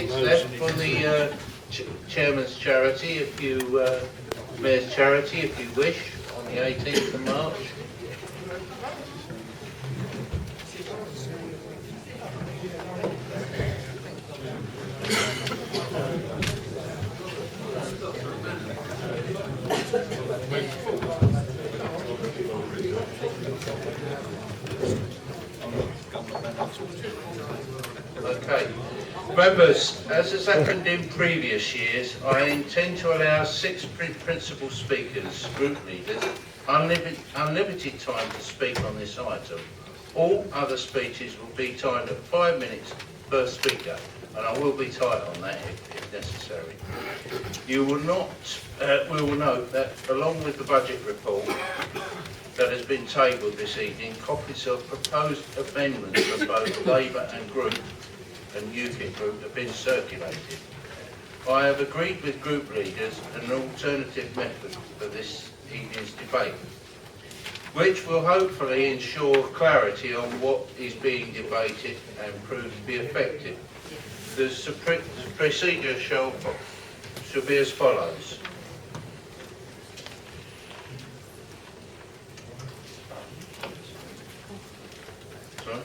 It's left for the chairman's charity, mayor's charity, if you wish, on the 18th of March. Okay. Members, as has happened in previous years, I intend to allow 6 principal speakers, group leaders, unlimited time to speak on this item. All other speeches will be timed at 5 minutes per speaker, and I will be tight on that if necessary. We will note that along with the budget report that has been tabled this evening, copies of proposed amendments from both Labour and UKIP Group have been circulated. I have agreed with group leaders an alternative method for this evening's debate, which will hopefully ensure clarity on what is being debated and prove to be effective. The procedure shall be as follows. Sorry?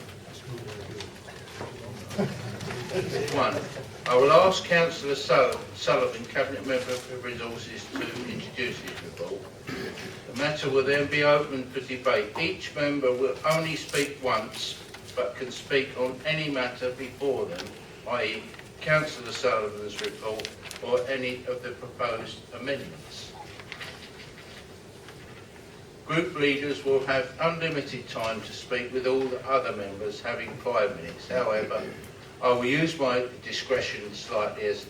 1. I will ask Councillor Sullivan, Cabinet Member for Resources, to introduce his report. The matter will then be open for debate. Each member will only speak once, but can speak on any matter before them, i.e. Councillor Sullivan's report or any of the proposed amendments. Group leaders will have unlimited time to speak, with all the other members having 5 minutes. However, I will use my discretion slightly as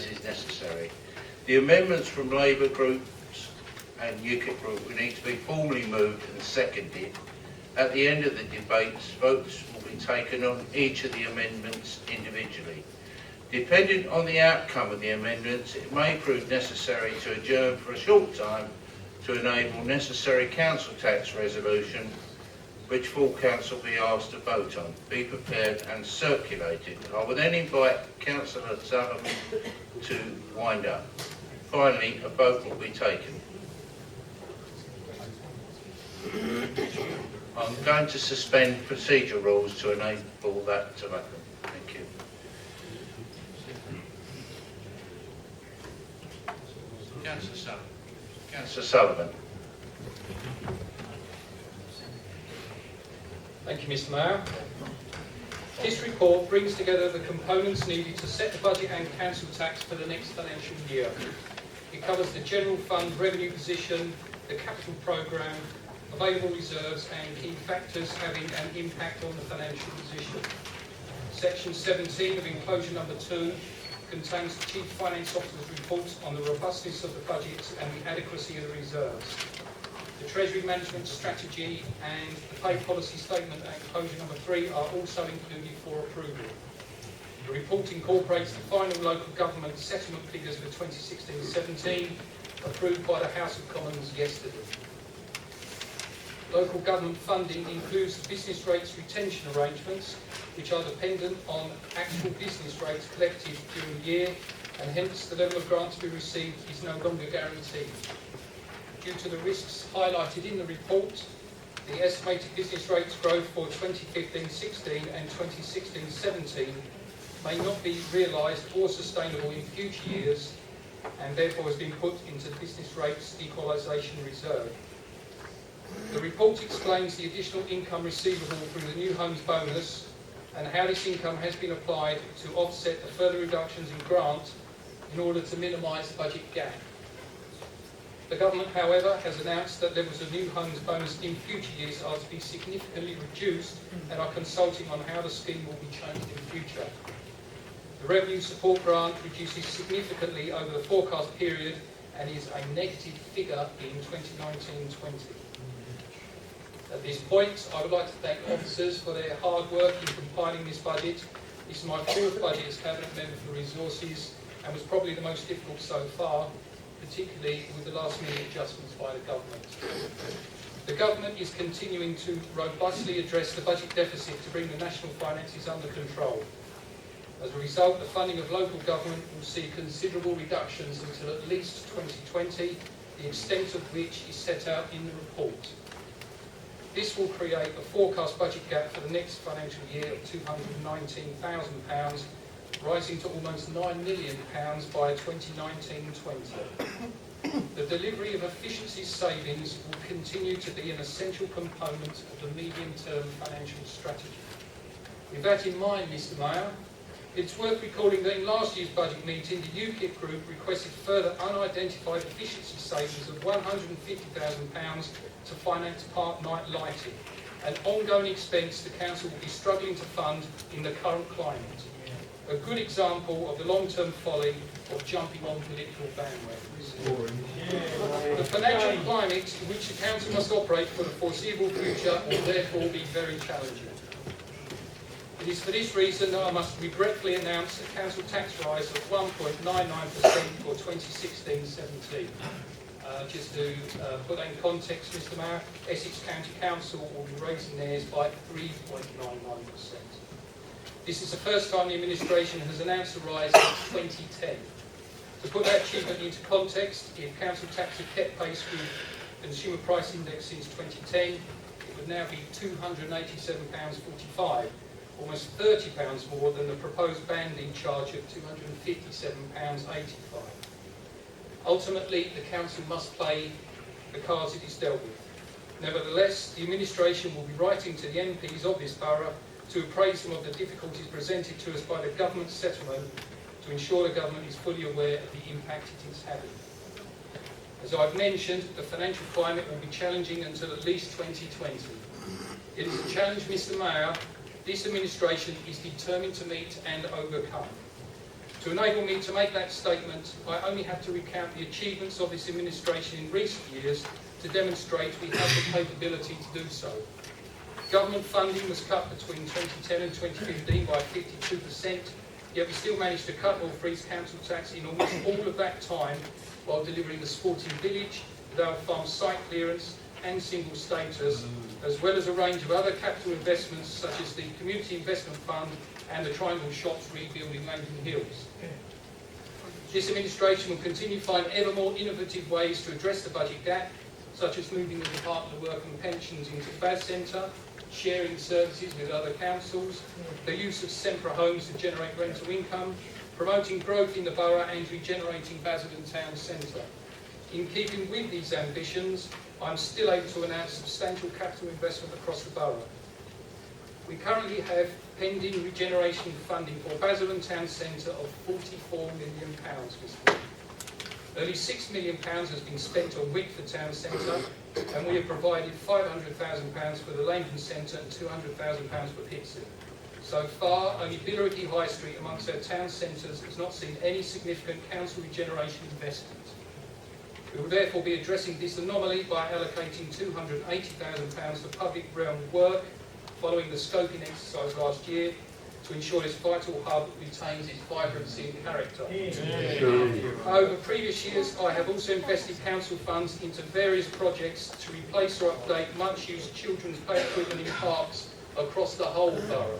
is necessary. The amendments from Labour groups and UKIP group will need to be formally moved and seconded. At the end of the debates, votes will be taken on each of the amendments individually. Depending on the outcome of the amendments, it may prove necessary to adjourn for a short time to enable necessary council tax resolution, which full council will be asked to vote on, be prepared and circulated. I will then invite Councillor Sullivan to wind up. Finally, a vote will be taken. I'm going to suspend procedural rules to enable that to happen. Thank you. Councillor Sullivan. Councillor Sullivan. Thank you, Mr. Mayor. This report brings together the components needed to set the budget and council tax for the next financial year. It covers the general fund revenue position, the capital programme, available reserves and key factors having an impact on the financial position. Section 17 of enclosure number 2 contains the Chief Finance Officer's report on the robustness of the budget and the adequacy of the reserves. The Treasury Management Strategy and the Pay Policy Statement at enclosure number 3 are also included for approval. The report incorporates the final local government settlement figures for 2016-17 approved by the House of Commons yesterday. Local government funding includes the business rates retention arrangements, which are dependent on actual business rates collected during the year, and hence the level of grant to be received is no longer guaranteed. Due to the risks highlighted in the report, the estimated business rates growth for 2015-16 and 2016-17 may not be realised or sustainable in future years, and therefore has been put into the business rates equalisation reserve. The report explains the additional income receivable from the new homes bonus and how this income has been applied to offset the further reductions in grant in order to minimise the budget gap. The government, however, has announced that levels of new homes bonus in future years are to be significantly reduced and are consulting on how the scheme will be changed in future. The revenue support grant reduces significantly over the forecast period and is a negative figure in 2019-20. At this point, I would like to thank officers for their hard work in compiling this budget. This is my 4th budget as Cabinet Member for Resources and was probably the most difficult so far, particularly with the last-minute adjustments by the government. The government is continuing to robustly address the budget deficit to bring the national finances under control. As a result, the funding of local government will see considerable reductions until at least 2020, the extent of which is set out in the report. This will create a forecast budget gap for the next financial year of £219,000, rising to almost £9 million by 2019-20. The delivery of efficiency savings will continue to be an essential component of the medium-term financial strategy. With that in mind, Mr Mayor, it's worth recalling that in last year's budget meeting, the UKIP group requested further unidentified efficiency savings of £150,000 to finance park night lighting, an ongoing expense the council will be struggling to fund in the current climate. A good example of the long-term folly of jumping on political bandwagons. The financial climate in which the council must operate for the foreseeable future will therefore be very challenging. It is for this reason that I must regretfully announce a council tax rise of 1.99% for 2016-17. Just to put that in context, Mr Mayor, Essex County Council will be raising theirs by 3.99%. This is the first time the administration has announced a rise since 2010. To put that achievement into context, if council tax had kept pace with the consumer price index since 2010, it would now be £287.45, almost £30 more than the proposed banding charge of £257.85. Ultimately, the council must play the cards it is dealt with. Nevertheless, the administration will be writing to the MPs of this borough to appraise them of the difficulties presented to us by the government settlement to ensure the government is fully aware of the impact it is having. As I've mentioned, the financial climate will be challenging until at least 2020. It is a challenge, Mr Mayor, this administration is determined to meet and overcome. To enable me to make that statement, I only have to recount the achievements of this administration in recent years to demonstrate we have the capability to do so. Government funding was cut between 2010 and 2015 by 52%, yet we still managed to cut or freeze council tax in almost all of that time while delivering the sporting village, Dale Farm site clearance and single status, as well as a range of other capital investments such as the Community Investment Fund and the Triangle Shops rebuilding Langdon Hills. This administration will continue to find ever more innovative ways to address the budget gap, such as moving the Department of Work and Pensions into Bas Centre, sharing services with other councils, the use of Sempre homes to generate rental income, promoting growth in the borough and regenerating Basildon Town Centre. In keeping with these ambitions, I'm still able to announce substantial capital investment across the borough. We currently have pending regeneration funding for Basildon Town Centre of £44 million, Mr. Nearly £6 million has been spent on Wickford Town Centre, and we have provided £500,000 for the Langdon Centre and £200,000 for Pitsea. So far, only Billericay High Street amongst our town centres has not seen any significant council regeneration investment. We will therefore be addressing this anomaly by allocating £280,000 for public realm work following the scoping exercise last year to ensure this vital hub retains its vibrancy and character. Over previous years, I have also invested council funds into various projects to replace or update much-used children's play equipment in parks across the whole borough.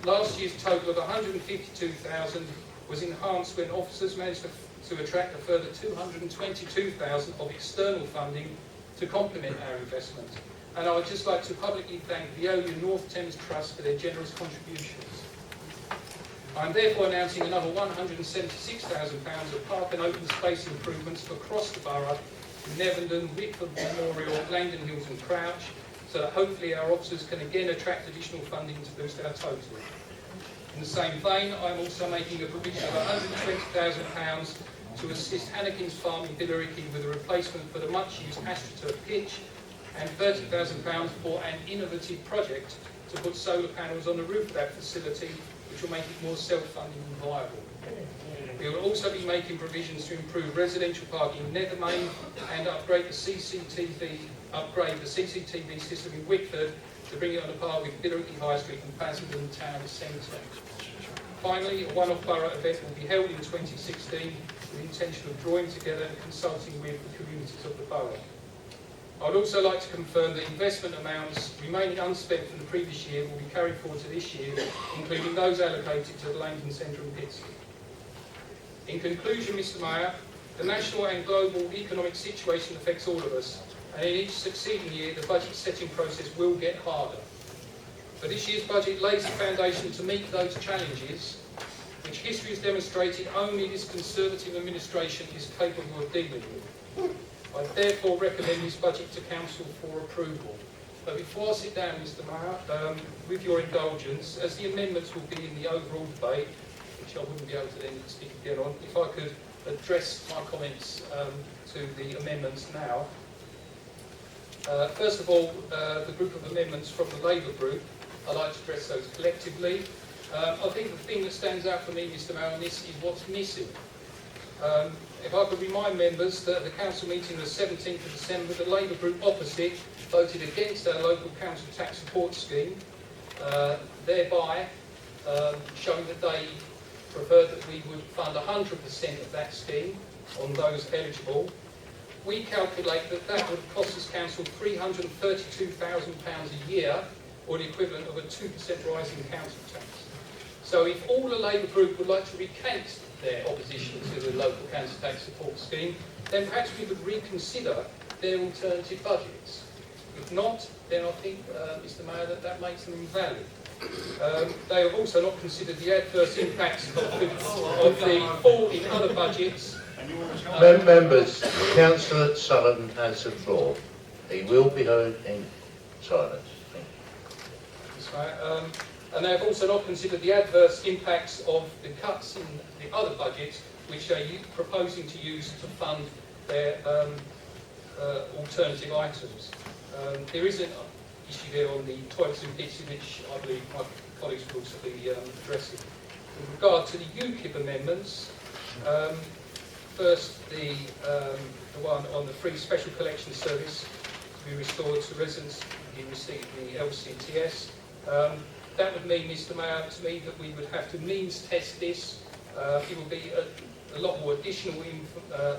Last year's total of £152,000 was enhanced when officers managed to attract a further £222,000 of external funding to complement our investment. And I would just like to publicly thank Veolia North Thames Trust for their generous contributions. I am therefore announcing another £176,000 of park and open space improvements across the borough in Nevendon, Wickford Memorial, Langdon Hills and Crouch, so that hopefully our officers can again attract additional funding to boost our total. In the same vein, I am also making a provision of £120,000 to assist Hannekins Farm in Billericay with a replacement for the much-used AstroTurf pitch, and £30,000 for an innovative project to put solar panels on the roof of that facility, which will make it more self-funding and viable. We will also be making provisions to improve residential parking in Nethermain and upgrade the CCTV system in Wickford to bring it on a par with Billericay High Street and Basildon Town Centre. Finally, a one-off borough event will be held in 2016 with the intention of drawing together and consulting with the communities of the borough. I would also like to confirm that investment amounts remaining unspent from the previous year will be carried forward to this year, including those allocated to the Langdon Centre and Pittsfield. In conclusion, Mr Mayor, the national and global economic situation affects all of us, and in each succeeding year the budget setting process will get harder. But this year's budget lays the foundation to meet those challenges, which history has demonstrated only this Conservative administration is capable of dealing with. I therefore recommend this budget to Council for approval. But before I sit down, Mr Mayor, with your indulgence, as the amendments will be in the overall debate, which I wouldn't be able to then speak again on, if I could address my comments to the amendments now. First of all, the group of amendments from the Labour group, I'd like to address those collectively. I think the thing that stands out for me, Mr Mayor, on this is what's missing. If I could remind members that at the council meeting on the 17th of December, the Labour group opposite voted against our local council tax support scheme, thereby showing that they preferred that we would fund 100% of that scheme on those eligible. We calculate that that would cost this council £332,000 a year, or the equivalent of a 2% rise in council tax. So if all the Labour group would like to recant their opposition to the local council tax support scheme, then perhaps we would reconsider their alternative budgets. If not, then I think, Mr Mayor, that makes them invalid. They have also not considered the adverse impacts of the fall in other budgets. Members, Councillor Sullivan has the floor. He will be heard in silence. And they have also not considered the adverse impacts of the cuts in the other budgets, which they are proposing to use to fund their alternative items. There is an issue there on the toilets and pitches, which I believe my colleagues will also be addressing. With regard to the UKIP amendments, first the one on the free special collection service to be restored to residents who receive the LCTS. That would mean, Mr Mayor, to me that we would have to means test this. It will be a lot more additional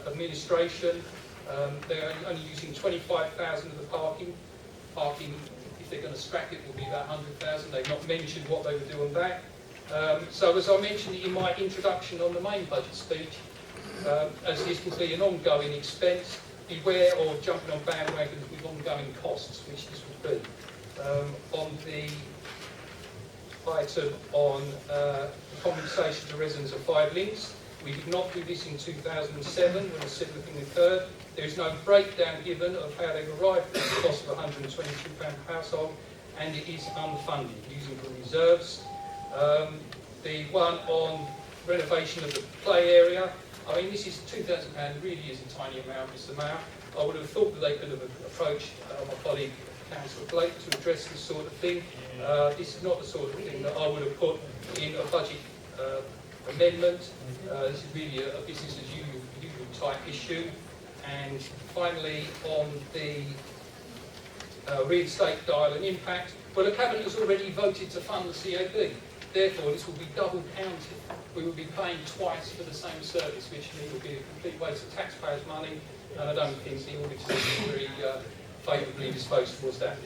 administration. They're only using 25,000 of the parking. Parking, if they're going to scrap it, will be about 100,000. They've not mentioned what they would do on that. So as I mentioned in my introduction on the main budget speech, as this will be an ongoing expense, beware of jumping on bandwagons with ongoing costs, which this would be. On the item on compensation to residents of 5 Links, we did not do this in 2007 when a similar thing occurred. There is no breakdown given of how they've arrived at the cost of £122 per household, and it is unfunded, using from reserves. The one on renovation of the play area, I mean, this is £2,000, really is a tiny amount, Mr Mayor. I would have thought that they could have approached my colleague, Councillor Blake, to address this sort of thing. This is not the sort of thing that I would have put in a budget amendment. This is really a business as usual type issue. And finally, on the real estate dial and impact, well, the Cabinet has already voted to fund the CAB. Therefore, this will be double counted. We will be paying twice for the same service, which to me will be a complete waste of taxpayers' money. And I don't think the auditors are very favourably disposed towards that.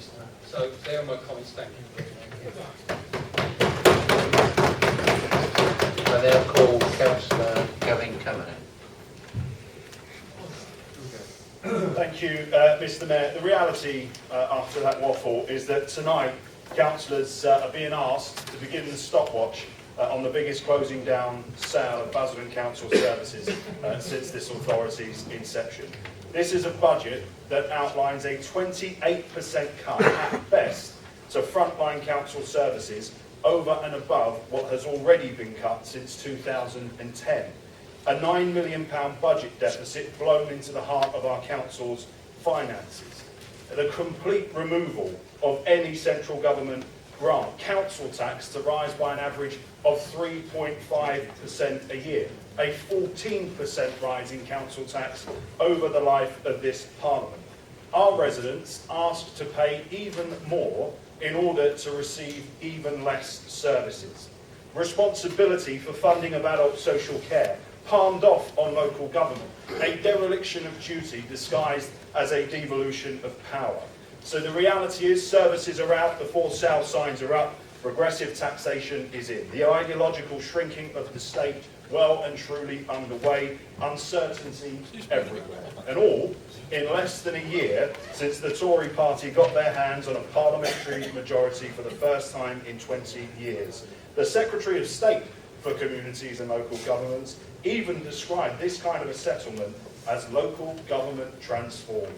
So there are my comments. Thank you. I now call Councillor Gavin Cameron. Thank you, Mr Mayor. The reality after that waffle is that tonight councillors are being asked to begin the stopwatch on the biggest closing down sale of Basildon Council services since this authority's inception. This is a budget that outlines a 28% cut at best to frontline council services over and above what has already been cut since 2010. A £9 million budget deficit blown into the heart of our council's finances. The complete removal of any central government grant, council tax to rise by an average of 3.5% a year. A 14% rise in council tax over the life of this Parliament. Our residents asked to pay even more in order to receive even less services. Responsibility for funding of adult social care palmed off on local government, a dereliction of duty disguised as a devolution of power. So the reality is services are out, the for sale signs are up, progressive taxation is in. The ideological shrinking of the state well and truly underway, uncertainty everywhere. And all in less than a year since the Tory party got their hands on a parliamentary majority for the first time in 20 years. The Secretary of State for Communities and Local Governments even described this kind of a settlement as local government transformed.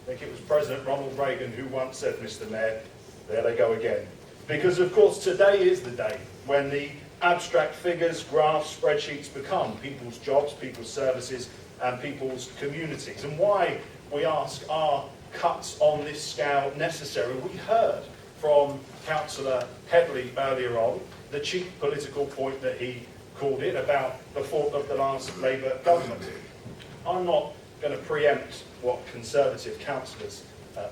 I think it was President Ronald Reagan who once said, Mr. Mayor, there they go again. Because of course today is the day when the abstract figures, graphs, spreadsheets become people's jobs, people's services and people's communities. And why, we ask, are cuts on this scale necessary? We heard from Councillor Headley earlier on the cheap political point that he called it about the fault of the last Labour government. I'm not going to preempt what Conservative councillors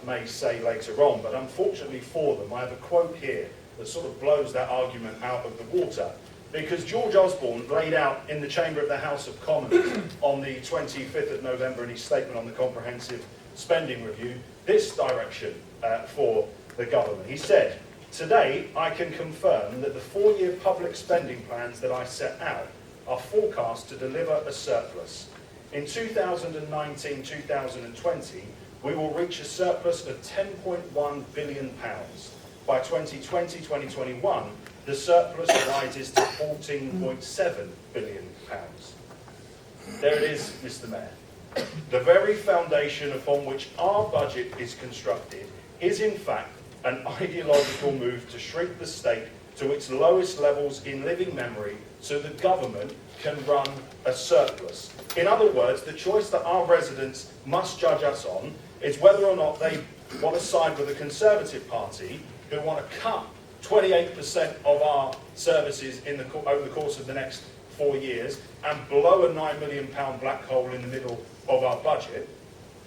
may say later on, but unfortunately for them, I have a quote here that sort of blows that argument out of the water, because George Osborne laid out in the chamber of the House of Commons on the 25th of November in his statement on the Comprehensive Spending Review this direction for the government. He said, "Today I can confirm that the 4-year public spending plans that I set out are forecast to deliver a surplus. In 2019-2020, we will reach a surplus of £10.1 billion. By 2020-2021, the surplus rises to £14.7 billion. There it is, Mr. Mayor. The very foundation upon which our budget is constructed is in fact an ideological move to shrink the state to its lowest levels in living memory so the government can run a surplus. In other words, the choice that our residents must judge us on is whether or not they want to side with the Conservative Party, who want to cut 28% of our services over the course of the next 4 years and blow a £9 million black hole in the middle of our budget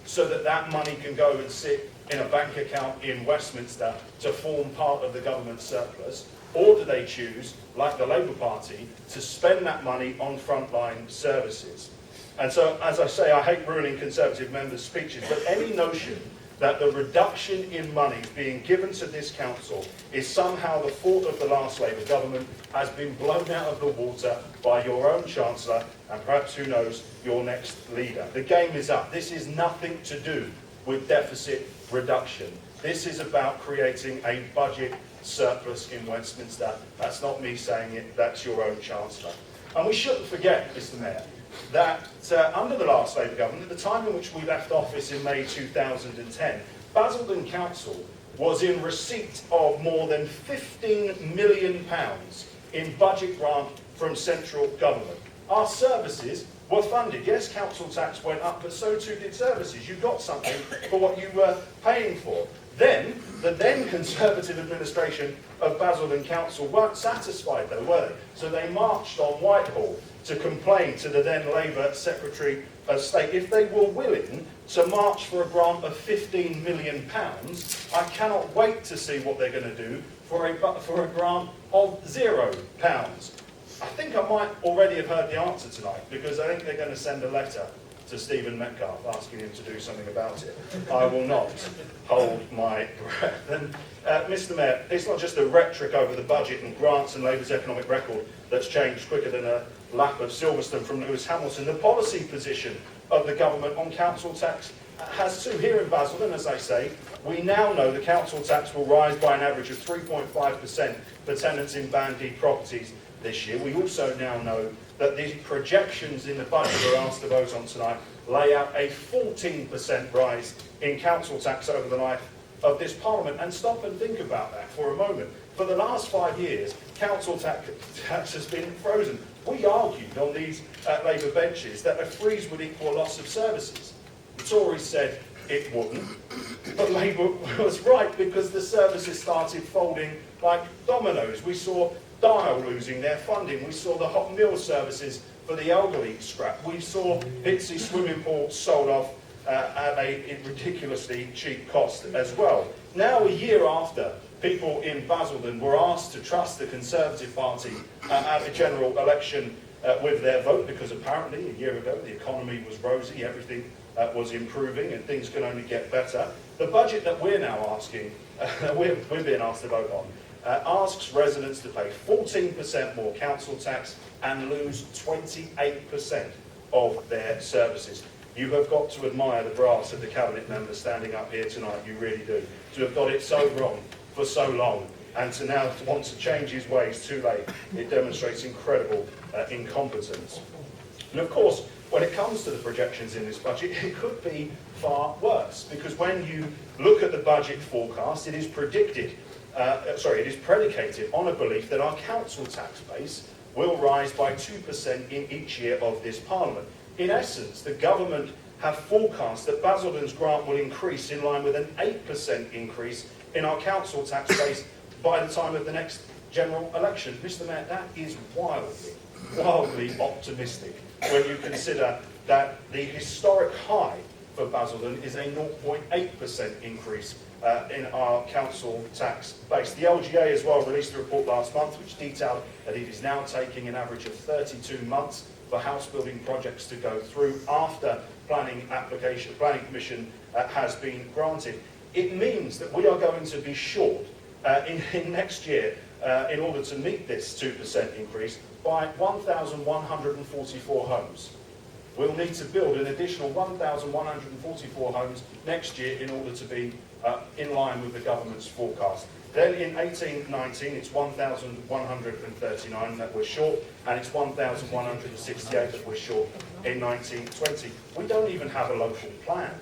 so that that money can go and sit in a bank account in Westminster to form part of the government surplus, or do they choose, like the Labour Party, to spend that money on frontline services? And so, as I say, I hate ruining Conservative members' speeches, but any notion that the reduction in money being given to this council is somehow the fault of the last Labour government has been blown out of the water by your own Chancellor and perhaps, who knows, your next leader. The game is up. This is nothing to do with deficit reduction. This is about creating a budget surplus in Westminster. That's not me saying it, that's your own Chancellor. And we shouldn't forget, Mr. Mayor, that under the last Labour government, at the time in which we left office in May 2010, Basildon Council was in receipt of more than £15 million in budget grant from central government. Our services were funded. Yes, council tax went up, but so too did services. You got something for what you were paying for. Then, the then Conservative administration of Basildon Council weren't satisfied though, were they? So they marched on Whitehall to complain to the then Labour Secretary of State. If they were willing to march for a grant of £15 million, I cannot wait to see what they're going to do for a grant of £0. I think I might already have heard the answer tonight, because I think they're going to send a letter to Stephen Metcalfe asking him to do something about it. I will not hold my breath. And Mr. Mayor, it's not just the rhetoric over the budget and grants and Labour's economic record that's changed quicker than a lap of Silverstone from Lewis Hamilton. The policy position of the government on council tax has too. Here in Basildon, as I say, we now know the council tax will rise by an average of 3.5% for tenants in Band D properties this year. We also now know that the projections in the budget we're asked to vote on tonight lay out a 14% rise in council tax over the life of this Parliament. And stop and think about that for a moment. For the last 5 years, council tax has been frozen. We argued on these Labour benches that a freeze would equal a loss of services. The Tories said it wouldn't, but Labour was right, because the services started folding like dominoes. We saw Dial losing their funding. We saw the hot meal services for the elderly scrap. We saw Bitsy swimming pool sold off at a ridiculously cheap cost as well. Now, a year after people in Basildon were asked to trust the Conservative Party at a general election with their vote, because apparently a year ago the economy was rosy, everything was improving, and things can only get better. The budget that we're now asking, we're being asked to vote on, asks residents to pay 14% more council tax and lose 28% of their services. You have got to admire the brass of the cabinet members standing up here tonight, you really do. To have got it so wrong for so long, and to now want to change his ways too late, it demonstrates incredible incompetence. And of course, when it comes to the projections in this budget, it could be far worse, because when you look at the budget forecast, it is predicated on a belief that our council tax base will rise by 2% in each year of this Parliament. In essence, the government have forecast that Basildon's grant will increase in line with an 8% increase in our council tax base by the time of the next general election. Mr. Mayor, that is wildly optimistic when you consider that the historic high for Basildon is a 0.8% increase in our council tax base. The LGA as well released a report last month which detailed that it is now taking an average of 32 months for house building projects to go through after planning permission has been granted. It means that we are going to be short in next year in order to meet this 2% increase by 1,144 homes. We'll need to build an additional 1,144 homes next year in order to be in line with the government's forecast. Then in 18-19, it's 1,139 that we're short, and it's 1,168 that we're short in 19-20. We don't even have a local plan,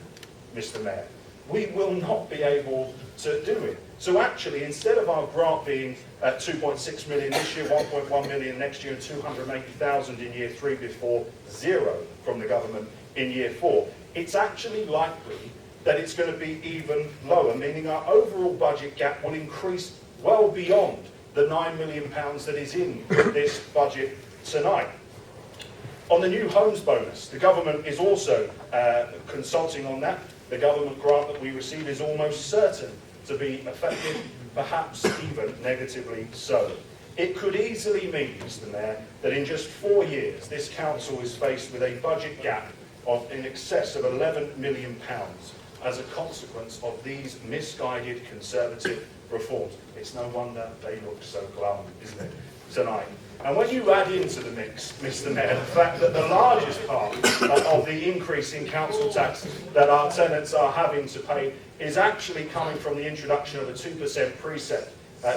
Mr. Mayor. We will not be able to do it. So actually, instead of our grant being 2.6 million this year, 1.1 million next year, and 280,000 in year 3 before zero from the government in year 4, it's actually likely that it's going to be even lower, meaning our overall budget gap will increase well beyond the £9 million that is in this budget tonight. On the new homes bonus, the government is also consulting on that. The government grant that we receive is almost certain to be effective, perhaps even negatively so. It could easily mean, Mr. Mayor, that in just 4 years this council is faced with a budget gap of in excess of £11 million as a consequence of these misguided Conservative reforms. It's no wonder they look so glum, isn't it, tonight? And when you add into the mix, Mr. Mayor, the fact that the largest part of the increase in council tax that our tenants are having to pay is actually coming from the introduction of a 2% precept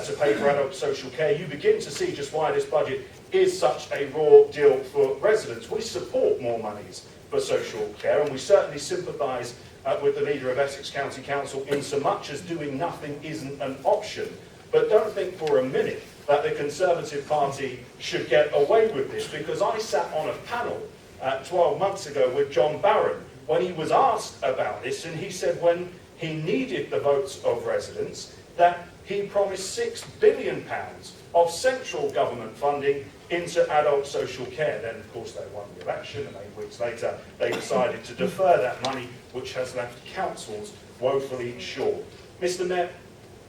to pay for adult social care, you begin to see just why this budget is such a raw deal for residents. We support more monies for social care, and we certainly sympathise with the leader of Essex County Council in so much as doing nothing isn't an option. But don't think for a minute that the Conservative Party should get away with this, because I sat on a panel 12 months ago with John Barron when he was asked about this, and he said when he needed the votes of residents that he promised £6 billion of central government funding into adult social care. Then, of course, they won the election, and 8 weeks later they decided to defer that money, which has left councils woefully short. Mr. Mayor,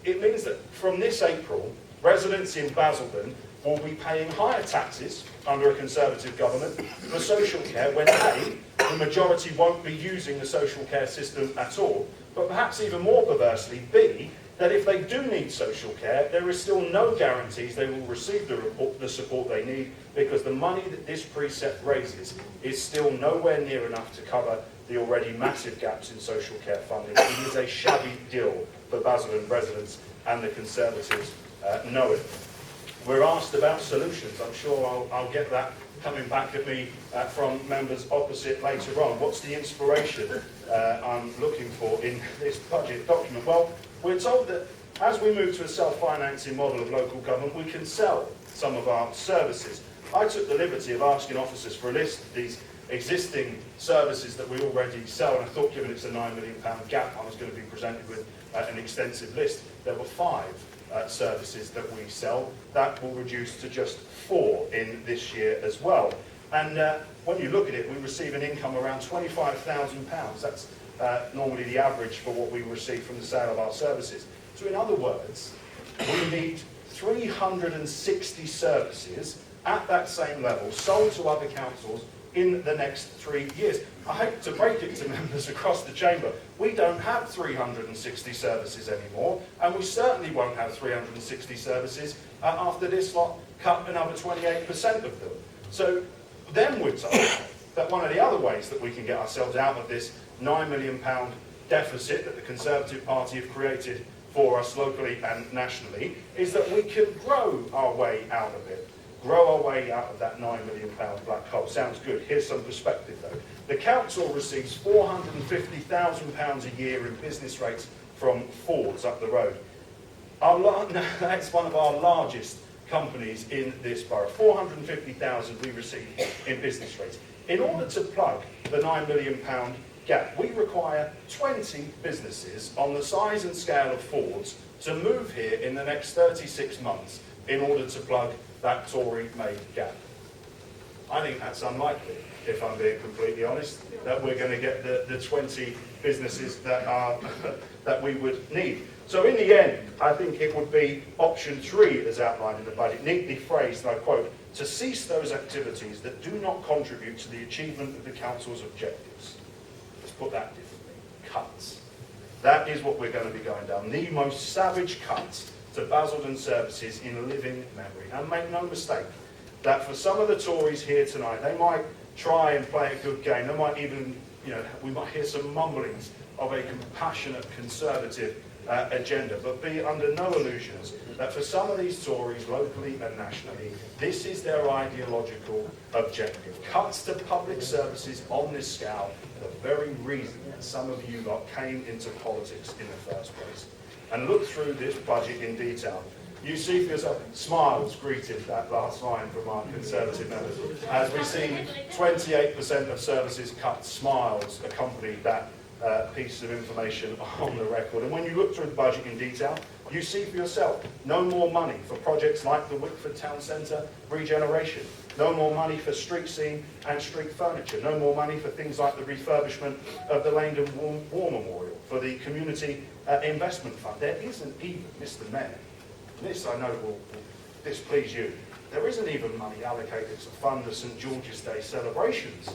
it means that from this April, residents in Basildon will be paying higher taxes under a Conservative government for social care when A, the majority won't be using the social care system at all, but perhaps even more perversely, B, that if they do need social care, there is still no guarantees they will receive the support they need, because the money that this precept raises is still nowhere near enough to cover the already massive gaps in social care funding. It is a shabby deal for Basildon residents, and the Conservatives know it. We're asked about solutions. I'm sure I'll get that coming back at me from members opposite later on. What's the inspiration I'm looking for in this budget document? Well, we're told that as we move to a self-financing model of local government, we can sell some of our services. I took the liberty of asking officers for a list of these existing services that we already sell, and I thought, given it's a £9 million gap, I was going to be presented with an extensive list. There were 5 services that we sell. That will reduce to just 4 in this year as well. And when you look at it, we receive an income around £25,000. That's normally the average for what we receive from the sale of our services. So in other words, we need 360 services at that same level, sold to other councils in the next 3 years. I hate to break it to members across the chamber, we don't have 360 services anymore, and we certainly won't have 360 services after this lot cut another 28% of them. So then we're told that one of the other ways that we can get ourselves out of this £9 million deficit that the Conservative Party have created for us locally and nationally is that we can grow our way out of it. Grow our way out of that £9 million black hole. Sounds good. Here's some perspective though. The council receives £450,000 a year in business rates from Ford's up the road. That's one of our largest companies in this borough. 450,000 we receive in business rates. In order to plug the £9 million gap, we require 20 businesses on the size and scale of Ford's to move here in the next 36 months in order to plug that Tory-made gap. I think that's unlikely, if I'm being completely honest, that we're going to get the 20 businesses that we would need. So in the end, I think it would be option 3 as outlined in the budget, neatly phrased, and I quote, to cease those activities that do not contribute to the achievement of the council's objectives. Let's put that differently. Cuts. That is what we're going to be going down. The most savage cuts to Basildon services in living memory. And make no mistake, that for some of the Tories here tonight, they might try and play a good game. They might even, we might hear some mumblings of a compassionate Conservative agenda, but be under no illusions that for some of these Tories, locally and nationally, this is their ideological objective. Cuts to public services on this scale are the very reason that some of you lot came into politics in the first place. And look through this budget in detail. You see for yourself, smiles greeted that last line from our Conservative members. As we see 28% of services cut, smiles accompanied that piece of information on the record. And when you look through the budget in detail, you see for yourself, no more money for projects like the Wickford Town Centre regeneration, no more money for street scene and street furniture, no more money for things like the refurbishment of the Langdon War Memorial, for the Community Investment Fund. There isn't even, Mr Mayor, this I know will displease you, there isn't even money allocated to fund the St George's Day celebrations.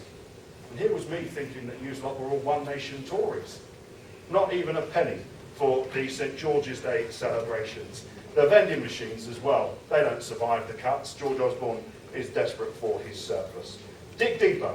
And here was me thinking that you lot were all One Nation Tories. Not even a penny for the St George's Day celebrations. The vending machines as well, they don't survive the cuts. George Osborne is desperate for his surplus. Dig deeper,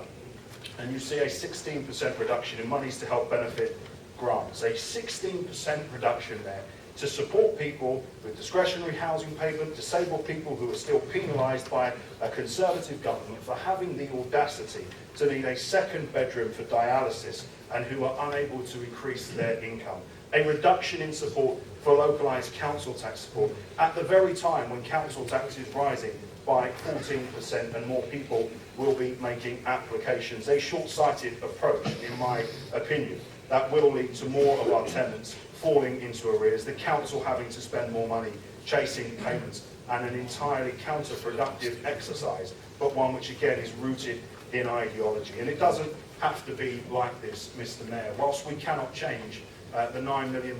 and you see a 16% reduction in monies to help benefit grants. A 16% reduction there to support people with discretionary housing payment, disabled people who are still penalised by a Conservative government for having the audacity to need a second bedroom for dialysis and who are unable to increase their income. A reduction in support for localised council tax support at the very time when council tax is rising by 14% and more people will be making applications. A short-sighted approach, in my opinion, that will lead to more of our tenants falling into arrears, the council having to spend more money chasing payments, and an entirely counterproductive exercise, but one which again is rooted in ideology. And it doesn't have to be like this, Mr Mayor. Whilst we cannot change the £9 million,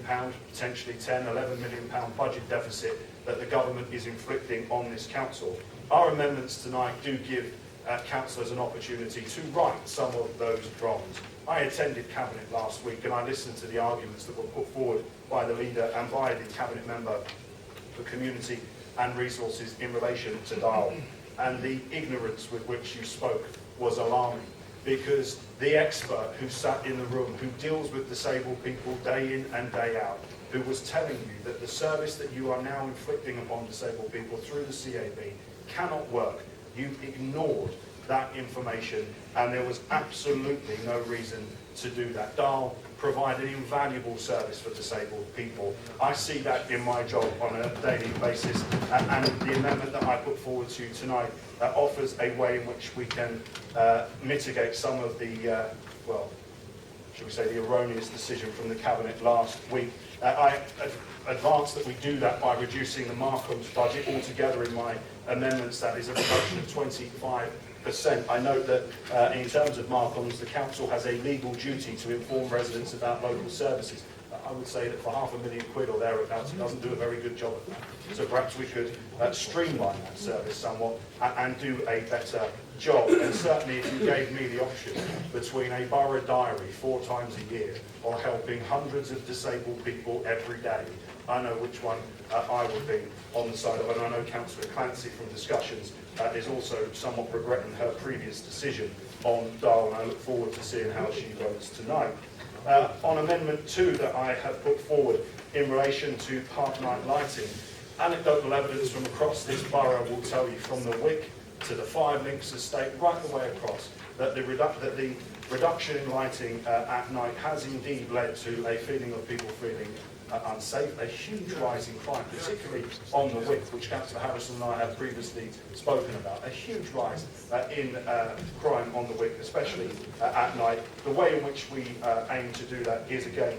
potentially £10, £11 million budget deficit that the government is inflicting on this council, our amendments tonight do give councillors an opportunity to right some of those wrongs. I attended Cabinet last week and I listened to the arguments that were put forward by the leader and by the Cabinet member for Community and Resources in relation to Dial. And the ignorance with which you spoke was alarming, because the expert who sat in the room, who deals with disabled people day in and day out, who was telling you that the service that you are now inflicting upon disabled people through the CAB cannot work, you ignored that information, and there was absolutely no reason to do that. DAL provide an invaluable service for disabled people. I see that in my job on a daily basis, and the amendment that I put forward to you tonight offers a way in which we can mitigate some of the, well, should we say, the erroneous decision from the Cabinet last week. I advance that we do that by reducing the Markham's budget altogether in my amendments. That is a reduction of 25%. I note that in terms of Markham's, the council has a legal duty to inform residents about local services. I would say that for £500,000 or thereabouts, it doesn't do a very good job of that. So perhaps we could streamline that service somewhat and do a better job. And certainly if you gave me the option between a borough diary 4 times a year or helping hundreds of disabled people every day, I know which one I would be on the side of. And I know Councillor Clancy from discussions is also somewhat regretting her previous decision on Dale, and I look forward to seeing how she votes tonight. On Amendment 2 that I have put forward in relation to park night lighting, anecdotal evidence from across this borough will tell you, from the Wick to the Five Links estate, right the way across, that the reduction in lighting at night has indeed led to a feeling of people feeling unsafe, a huge rise in crime, particularly on the Wick, which Councillor Harrison and I have previously spoken about. A huge rise in crime on the Wick, especially at night. The way in which we aim to do that is again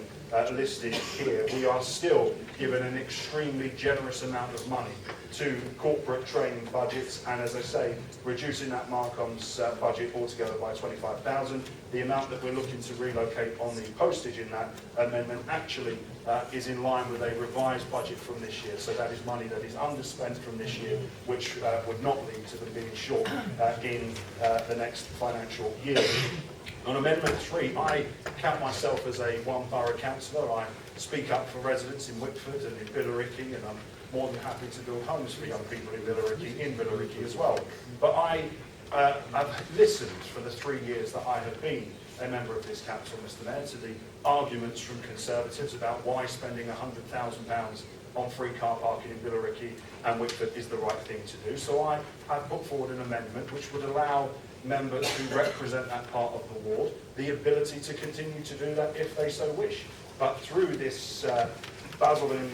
listed here. We are still given an extremely generous amount of money to corporate training budgets, and as I say, reducing that Marcom's budget altogether by 25,000. The amount that we're looking to relocate on the postage in that amendment actually is in line with a revised budget from this year. So that is money that is underspent from this year, which would not lead to them being short in the next financial year. On Amendment 3, I count myself as a one borough councillor. I speak up for residents in Wickford and in Billericay, and I'm more than happy to build homes for young people in Billericay as well. But I've listened for the 3 years that I have been a member of this council, Mr Mayor, to the arguments from Conservatives about why spending £100,000 on free car parking in Billericay and Wickford is the right thing to do. So I have put forward an amendment which would allow members who represent that part of the ward the ability to continue to do that if they so wish. But through this Basildon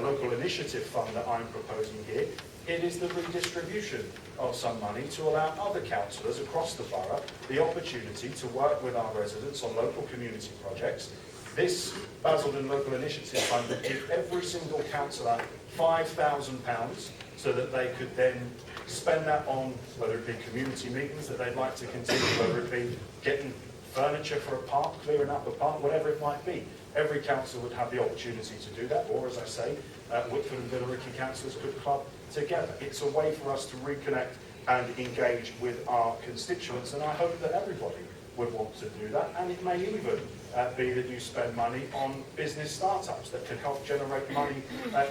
local initiative fund that I'm proposing here, it is the redistribution of some money to allow other councillors across the borough the opportunity to work with our residents on local community projects. This Basildon local initiative fund would give every single councillor £5,000 so that they could then spend that on, whether it be community meetings that they'd like to continue, whether it be getting furniture for a park, clearing up a park, whatever it might be. Every council would have the opportunity to do that, or as I say, Wickford and Billericay councillors could club together. It's a way for us to reconnect and engage with our constituents, and I hope that everybody would want to do that. And it may even be that you spend money on business startups that can help generate money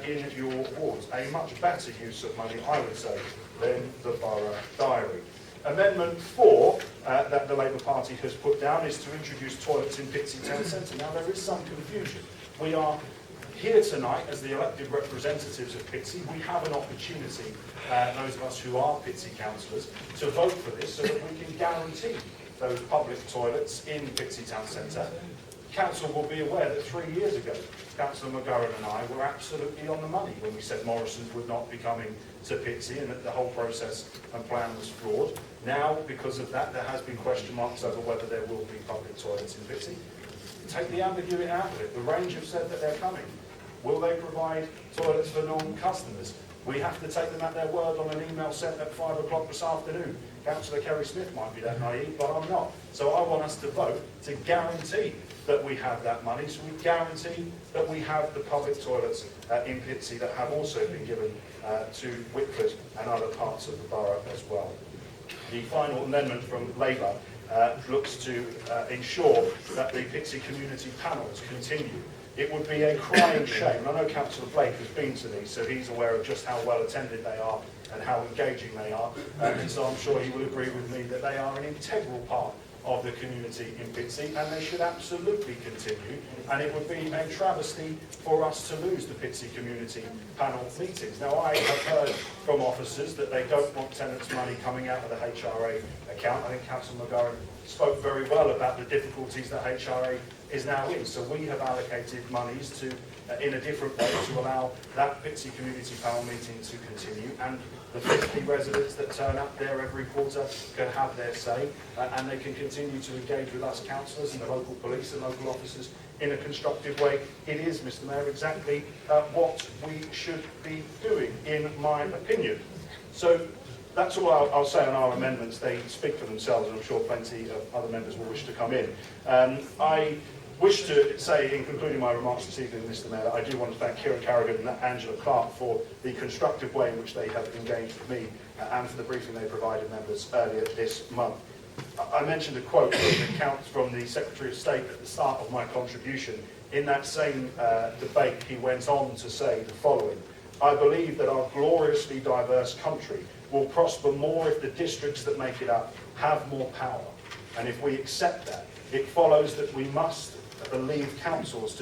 in your wards. A much better use of money, I would say, than the borough diary. Amendment 4 that the Labour Party has put down is to introduce toilets in Pitsea Town Centre. Now there is some confusion. We are here tonight as the elected representatives of Pitsea. We have an opportunity, those of us who are Pitsea councillors, to vote for this so that we can guarantee those public toilets in Pitsea Town Centre. Council will be aware that 3 years ago, Councillor McGurran and I were absolutely on the money when we said Morrison's would not be coming to Pitsea and that the whole process and plan was flawed. Now, because of that, there has been question marks over whether there will be public toilets in Pitsea. Take the ambiguity out of it. The Range have said that they're coming. Will they provide toilets for non-customers? We have to take them at their word on an email sent at 5 o'clock this afternoon. Councillor Kerry Smith might be that naive, but I'm not. So I want us to vote to guarantee that we have that money, so we guarantee that we have the public toilets in Pitsea that have also been given to Wickford and other parts of the borough as well. The final amendment from Labour looks to ensure that the Pitsea community panels continue. It would be a crying shame. I know Councillor Blake has been to these, so he's aware of just how well attended they are and how engaging they are. And so I'm sure he will agree with me that they are an integral part of the community in Pitsea, and they should absolutely continue. And it would be a travesty for us to lose the Pitsea community panel meetings. Now, I have heard from officers that they don't want tenants' money coming out of the HRA account. I think Councillor McGurran spoke very well about the difficulties that HRA is now in. So we have allocated monies to, in a different way, to allow that Pitsea community panel meeting to continue, and the 50 residents that turn up there every quarter can have their say, and they can continue to engage with us councillors and the local police and local officers in a constructive way. It is, Mr Mayor, exactly what we should be doing, in my opinion. So that's all I'll say on our amendments. They speak for themselves, and I'm sure plenty of other members will wish to come in. I wish to say, in concluding my remarks this evening, Mr Mayor, that I do want to thank Kieran Carrigan and Angela Clark for the constructive way in which they have engaged with me and for the briefing they provided members earlier this month. I mentioned a quote from the Secretary of State at the start of my contribution. In that same debate, he went on to say the following: "I believe that our gloriously diverse country will prosper more if the districts that make it up have more power. And if we accept that, it follows that we must leave councils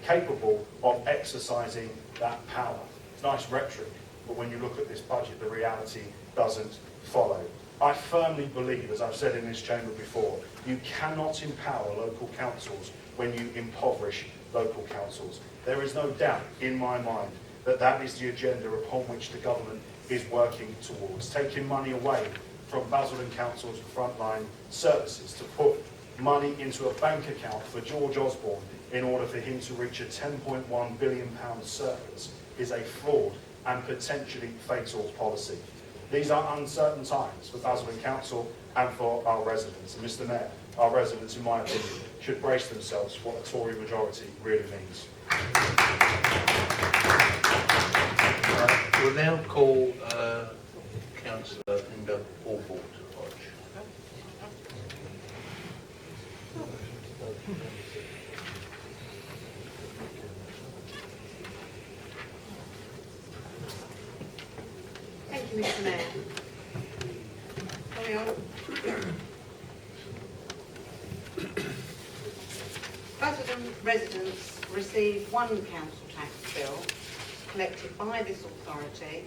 capable of exercising that power." It's nice rhetoric, but when you look at this budget, the reality doesn't follow. I firmly believe, as I've said in this chamber before, you cannot empower local councils when you impoverish local councils. There is no doubt in my mind that that is the agenda upon which the government is working towards, taking money away from Basildon Council's frontline services to put money into a bank account for George Osborne in order for him to reach a £10.1 billion surplus is a flawed and potentially fatal policy. These are uncertain times for Basildon Council and for our residents. And Mr Mayor, our residents, in my opinion, should brace themselves for what a Tory majority really means. We'll now call Councillor Linda Hawthorne to lodge. Thank you, Mr Mayor. Carry on. Basildon residents receive one council tax bill collected by this authority,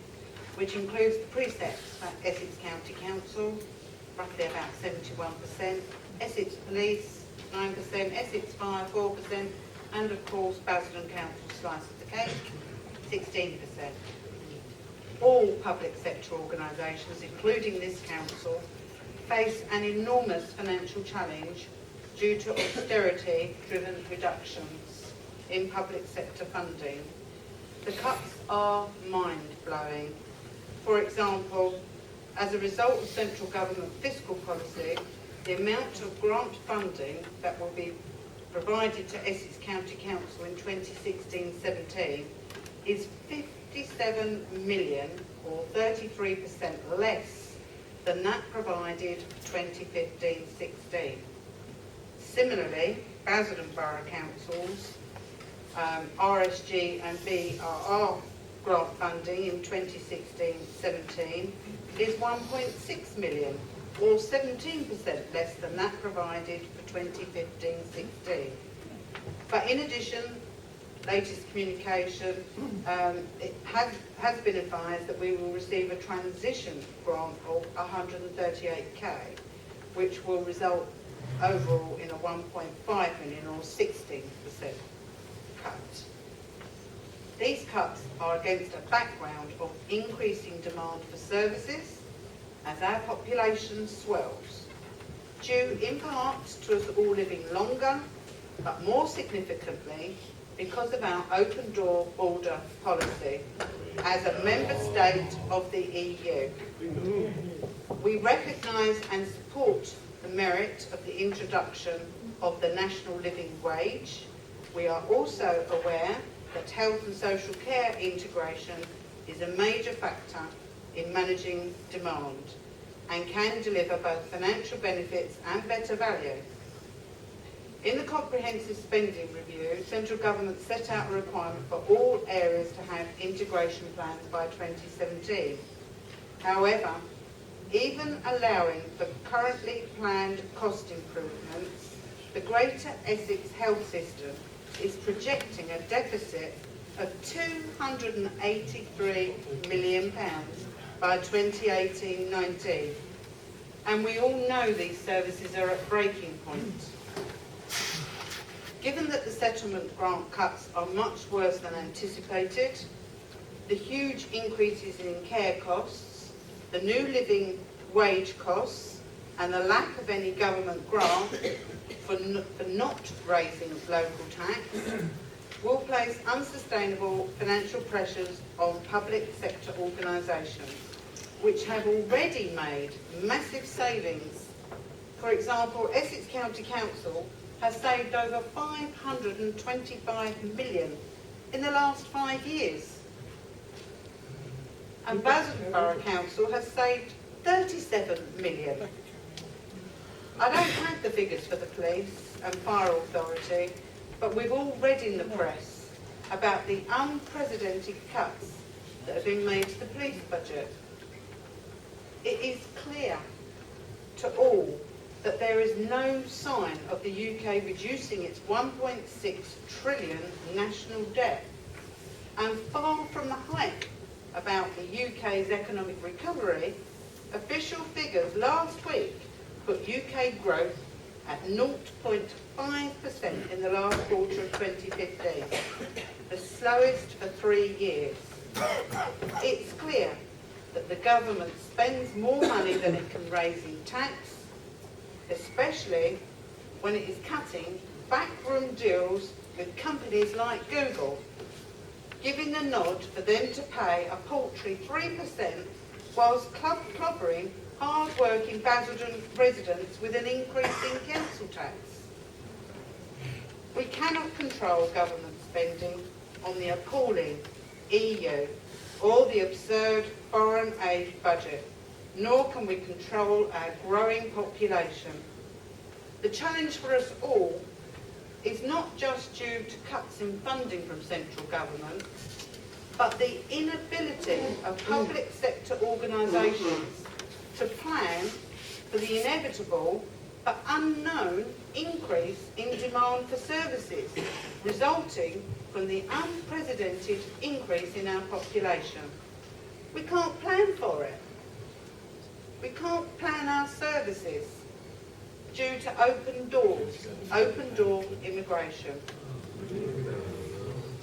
which includes the precepts for Essex County Council, roughly about 71%, Essex Police, 9%, Essex Fire, 4%, and of course Basildon Council slice of the cake, 16%. All public sector organisations, including this council, face an enormous financial challenge due to austerity-driven reductions in public sector funding. The cuts are mind-blowing. For example, as a result of central government fiscal policy, the amount of grant funding that will be provided to Essex County Council in 2016-17 is 57 million, or 33% less than that provided for 2015-16. Similarly, Basildon Borough Council's RSG and BRR grant funding in 2016-17 is 1.6 million, or 17% less than that provided for 2015-16. But in addition, latest communication, it has been advised that we will receive a transition grant of 138k, which will result overall in a 1.5 million, or 16% cut. These cuts are against a background of increasing demand for services as our population swells, due in part to us all living longer, but more significantly because of our open door border policy as a member state of the EU. We recognise and support the merit of the introduction of the national living wage. We are also aware that health and social care integration is a major factor in managing demand and can deliver both financial benefits and better value. In the comprehensive spending review, central government set out a requirement for all areas to have integration plans by 2017. However, even allowing for currently planned cost improvements, the Greater Essex Health System is projecting a deficit of £283 million by 2018-19. And we all know these services are at breaking point. Given that the settlement grant cuts are much worse than anticipated, the huge increases in care costs, the new living wage costs, and the lack of any government grant for not raising local tax, will place unsustainable financial pressures on public sector organisations, which have already made massive savings. For example, Essex County Council has saved over 525 million in the last 5 years. And Basildon Borough Council has saved 37 million. I don't have the figures for the police and fire authority, but we've all read in the press about the unprecedented cuts that have been made to the police budget. It is clear to all that there is no sign of the UK reducing its 1.6 trillion national debt, and far from the hype about the UK's economic recovery, official figures last week put UK growth at 0.5% in the last quarter of 2015, the slowest for 3 years. It's clear that the government spends more money than it can raise in tax, especially when it is cutting backroom deals with companies like Google, giving the nod for them to pay a paltry 3% whilst clobbering hard-working Basildon residents with an increase in council tax. We cannot control government spending on the appalling EU or the absurd foreign aid budget, nor can we control our growing population. The challenge for us all is not just due to cuts in funding from central government, but the inability of public sector organisations to plan for the inevitable but unknown increase in demand for services resulting from the unprecedented increase in our population. We can't plan for it. We can't plan our services due to open door immigration.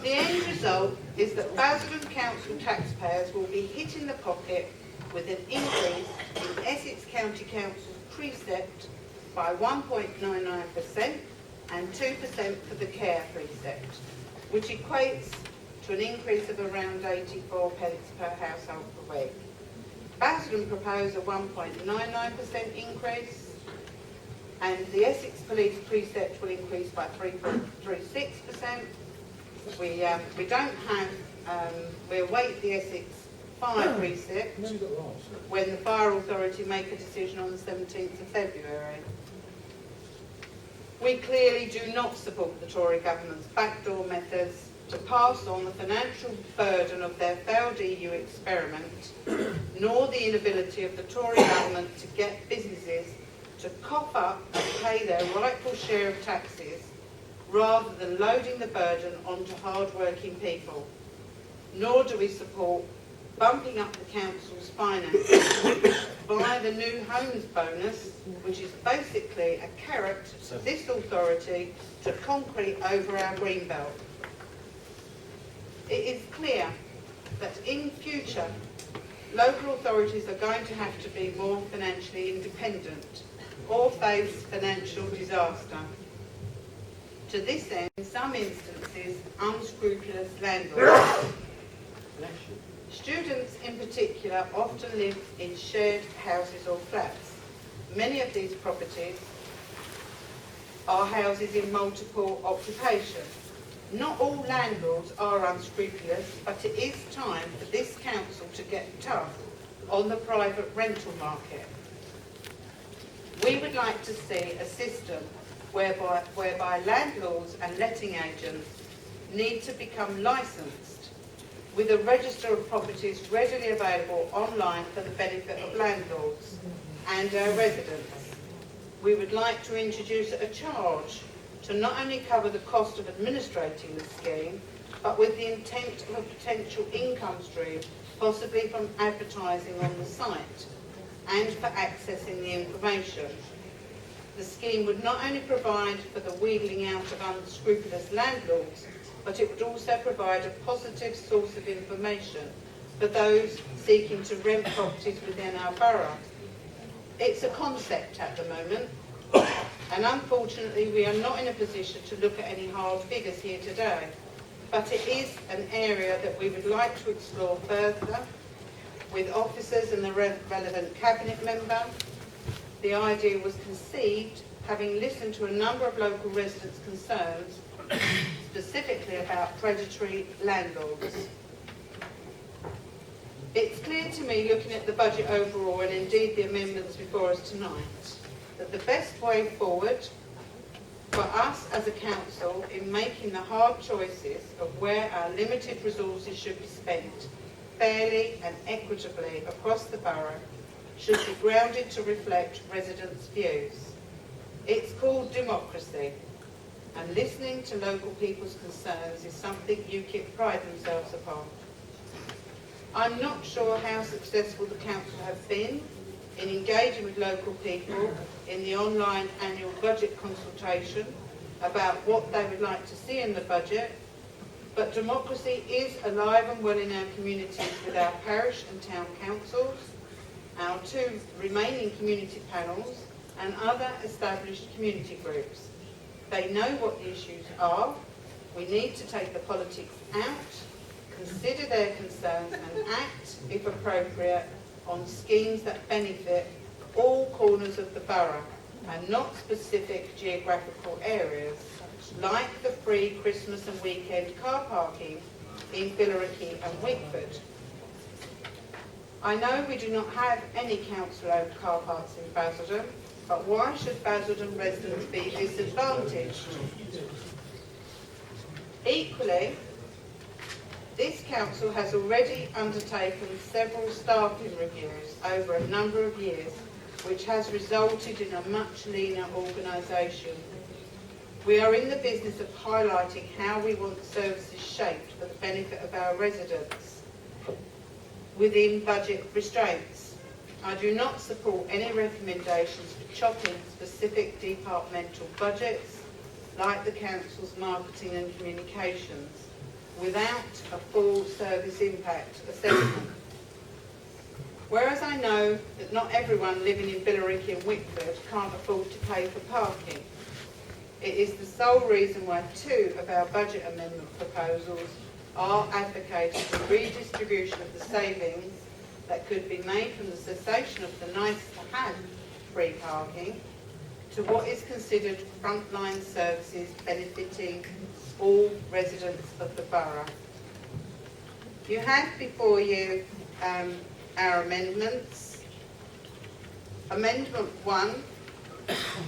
The end result is that Basildon Council taxpayers will be hit in the pocket with an increase in Essex County Council's precept by 1.99% and 2% for the care precept, which equates to an increase of around 84 pence per household per week. Basildon propose a 1.99% increase, and the Essex Police precept will increase by 3.36%. We don't have, we await the Essex Fire precept when the Fire Authority make a decision on the 17th of February. We clearly do not support the Tory government's backdoor methods to pass on the financial burden of their failed EU experiment, nor the inability of the Tory government to get businesses to cough up and pay their rightful share of taxes, rather than loading the burden onto hard-working people. Nor do we support bumping up the council's finances via the new homes bonus, which is basically a carrot to this authority to concrete over our green belt. It is clear that in future, local authorities are going to have to be more financially independent or face financial disaster. To this end, in some instances, unscrupulous landlords. Students in particular often live in shared houses or flats. Many of these properties are houses in multiple occupation. Not all landlords are unscrupulous, but it is time for this council to get tough on the private rental market. We would like to see a system whereby landlords and letting agents need to become licensed, with a register of properties readily available online for the benefit of landlords and our residents. We would like to introduce a charge to not only cover the cost of administrating the scheme, but with the intent of a potential income stream, possibly from advertising on the site and for accessing the information. The scheme would not only provide for the wheedling out of unscrupulous landlords, but it would also provide a positive source of information for those seeking to rent properties within our borough. It's a concept at the moment, and unfortunately we are not in a position to look at any hard figures here today, but it is an area that we would like to explore further with officers and the relevant cabinet member. the idea was conceived having listened to a number of local residents' concerns, specifically about predatory landlords. It's clear to me, looking at the budget overall and indeed the amendments before us tonight, that the best way forward for us as a council in making the hard choices of where our limited resources should be spent fairly and equitably across the borough should be grounded to reflect residents' views. It's called democracy, and listening to local people's concerns is something UKIP pride themselves upon. I'm not sure how successful the council have been in engaging with local people in the online annual budget consultation about what they would like to see in the budget, but democracy is alive and well in our communities with our parish and town councils, our 2 remaining community panels and other established community groups. They know what the issues are. We need to take the politics out, consider their concerns and act, if appropriate, on schemes that benefit all corners of the borough and not specific geographical areas, like the free Christmas and weekend car parking in Billericay and Wickford. I know we do not have any council-owned car parks in Basildon, but why should Basildon residents be disadvantaged? Equally, this council has already undertaken several staffing reviews over a number of years, which has resulted in a much leaner organisation. We are in the business of highlighting how we want services shaped for the benefit of our residents within budget restraints. I do not support any recommendations for chopping specific departmental budgets like the council's marketing and communications without a full service impact assessment. Whereas I know that not everyone living in Billericay and Wickford can't afford to pay for parking, it is the sole reason why 2 of our budget amendment proposals are advocating the redistribution of the savings that could be made from the cessation of the nice-to-have free parking to what is considered frontline services benefiting all residents of the borough. You have before you our amendments. Amendment 1,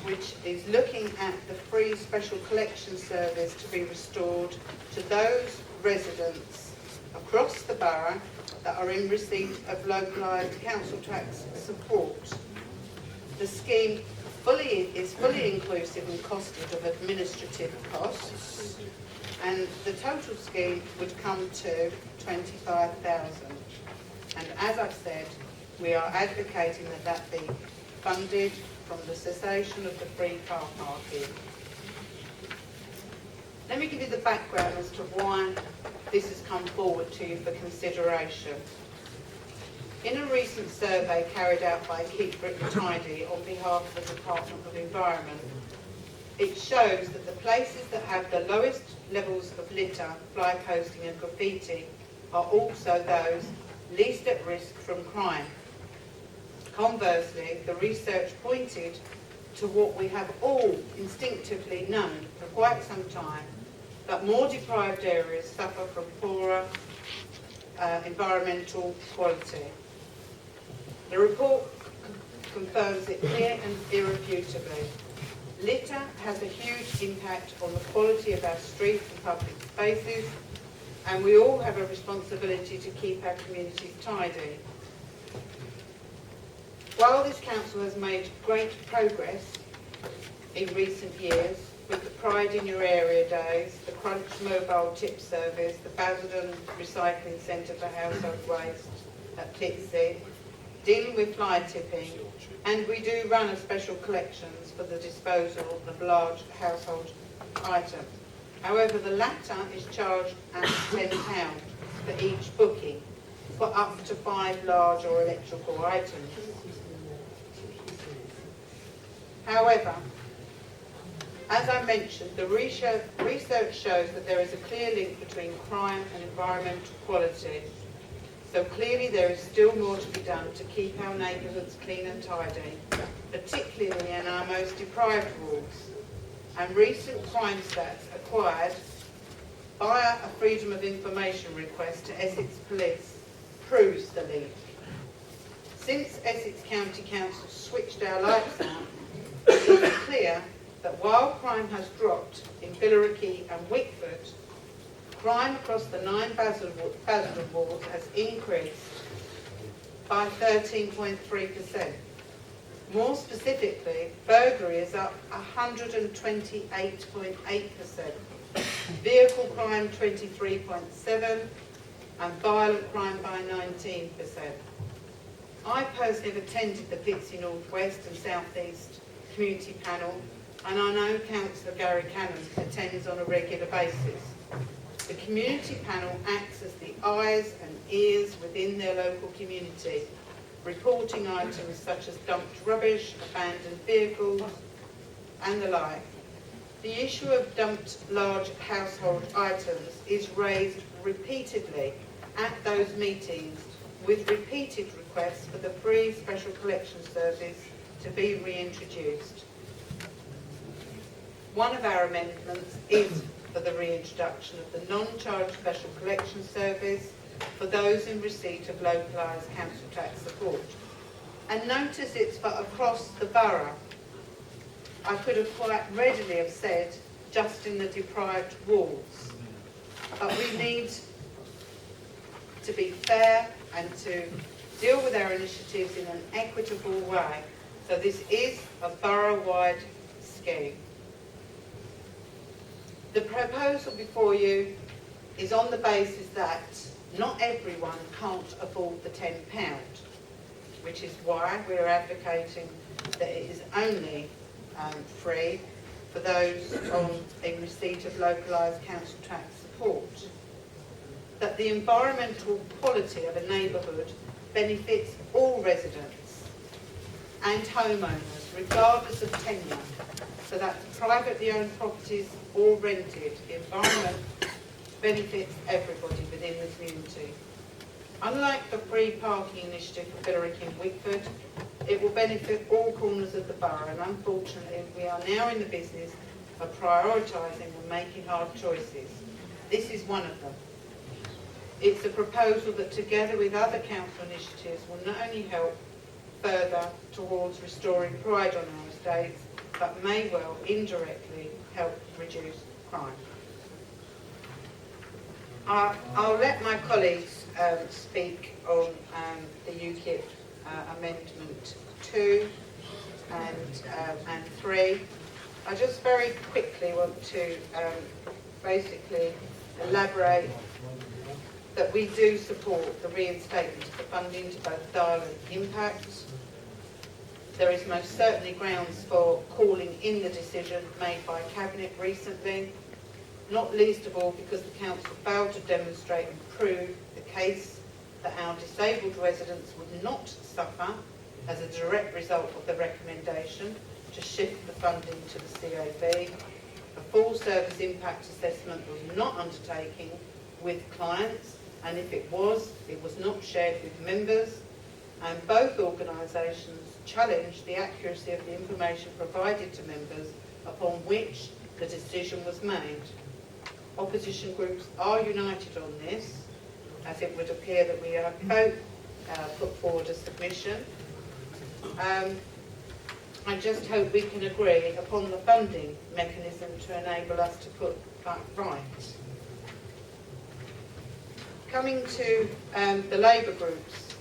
which is looking at the free special collection service to be restored to those residents across the borough that are in receipt of localised council tax support. The scheme is fully inclusive and costed of administrative costs, and the total scheme would come to $25,000. And as I've said, we are advocating that that be funded from the cessation of the free car parking. Let me give you the background as to why this has come forward to you for consideration. In a recent survey carried out by Keep Britain Tidy on behalf of the Department of Environment, it shows that the places that have the lowest levels of litter, fly posting and graffiti are also those least at risk from crime. Conversely, the research pointed to what we have all instinctively known for quite some time, that more deprived areas suffer from poorer environmental quality. The report confirms it clear and irrefutably. Litter has a huge impact on the quality of our streets and public spaces, and we all have a responsibility to keep our communities tidy. While this council has made great progress in recent years with the Pride in Your Area days, the Crunch mobile tip service, the Basildon Recycling Centre for Household Waste at Pitsea, dealing with fly tipping, and we do run a special collections for the disposal of large household items. However, the latter is charged at £10 for each booking for up to 5 large or electrical items. However, as I mentioned, the research shows that there is a clear link between crime and environmental quality. So clearly there is still more to be done to keep our neighbourhoods clean and tidy. particularly in our most deprived wards, and recent crime stats acquired via a Freedom of Information request to Essex Police proves the link. Since Essex County Council switched our lights out, it is clear that while crime has dropped in Billericay and Wickford, crime across the 9 Basildon wards has increased by 13.3%. More specifically, burglary is up 128.8%, vehicle crime 23.7%, and violent crime by 19%. I personally have attended the Pitsea North West and South East Community Panel, and I know Councillor Gary Cannon attends on a regular basis. The Community Panel acts as the eyes and ears within their local community, reporting items such as dumped rubbish, abandoned vehicles, and the like. The issue of dumped large household items is raised repeatedly at those meetings, with repeated requests for the free special collection service to be reintroduced. One of our amendments is for the reintroduction of the non-charge special collection service for those in receipt of localised council tax support. And notice it's for across the borough. I could have quite readily have said just in the deprived wards. But we need to be fair and to deal with our initiatives in an equitable way. So this is a borough-wide scheme. The proposal before you is on the basis that not everyone can't afford the £10, which is why we're advocating that it is only free for those in receipt of localised council tax support. That the environmental quality of a neighbourhood benefits all residents and homeowners, regardless of tenure. So that's privately owned properties or rented. The environment benefits everybody within the community. Unlike the free parking initiative for Billericay and Wickford, it will benefit all corners of the borough, and unfortunately we are now in the business of prioritising and making hard choices. This is one of them. It's a proposal that, together with other council initiatives, will not only help further towards restoring pride on our estates, but may well indirectly help reduce crime. I'll let my colleagues speak on the UKIP Amendment 2 and 3. I just very quickly want to basically elaborate that we do support the reinstatement of the funding to both Dial and Impact. There is most certainly grounds for calling in the decision made by Cabinet recently, not least of all because the Council failed to demonstrate and prove the case that our disabled residents would not suffer as a direct result of the recommendation to shift the funding to the CAB. A full service impact assessment was not undertaken with clients, and if it was not shared with members, and both organisations challenged the accuracy of the information provided to members upon which the decision was made. Opposition groups are united on this, as it would appear that we have both put forward a submission. I just hope we can agree upon the funding mechanism to enable us to put that right. Coming to the Labour group's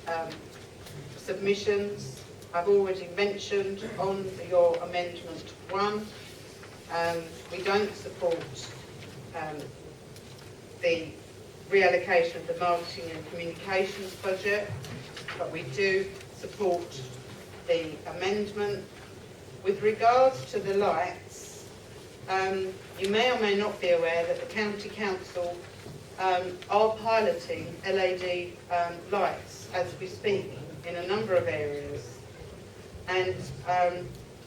submissions, I've already mentioned on your Amendment 1, we don't support the reallocation of the marketing and communications budget, but we do support the amendment. With regards to the lights, you may or may not be aware that the County Council are piloting LED lights as we speak in a number of areas, and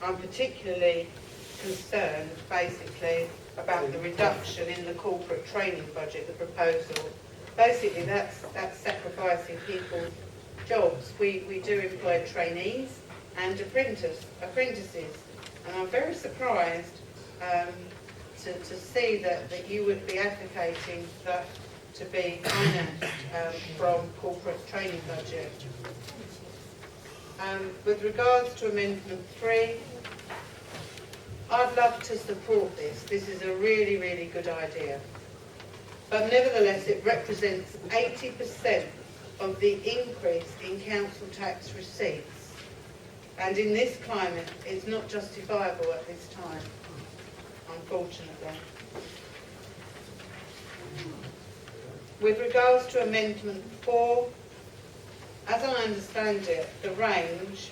I'm particularly concerned basically about the reduction in the corporate training budget, the proposal. Basically that's sacrificing people's jobs. We do employ trainees and apprentices. And I'm very surprised to see that you would be advocating that to be financed from corporate training budget. With regards to Amendment 3, I'd love to support this. This is a really, really good idea. But nevertheless, it represents 80% of the increase in council tax receipts. And in this climate, it's not justifiable at this time, unfortunately. With regards to Amendment 4, as I understand it, the range,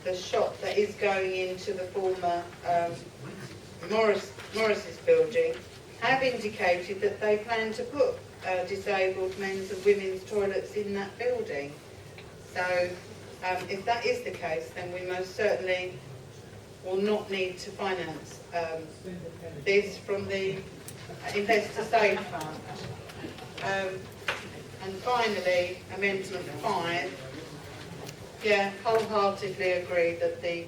the shop that is going into the former Morris's building, have indicated that they plan to put disabled men's and women's toilets in that building. So if that is the case, then we most certainly will not need to finance this from the Investor Save Fund. And finally, Amendment 5, yeah, wholeheartedly agree that the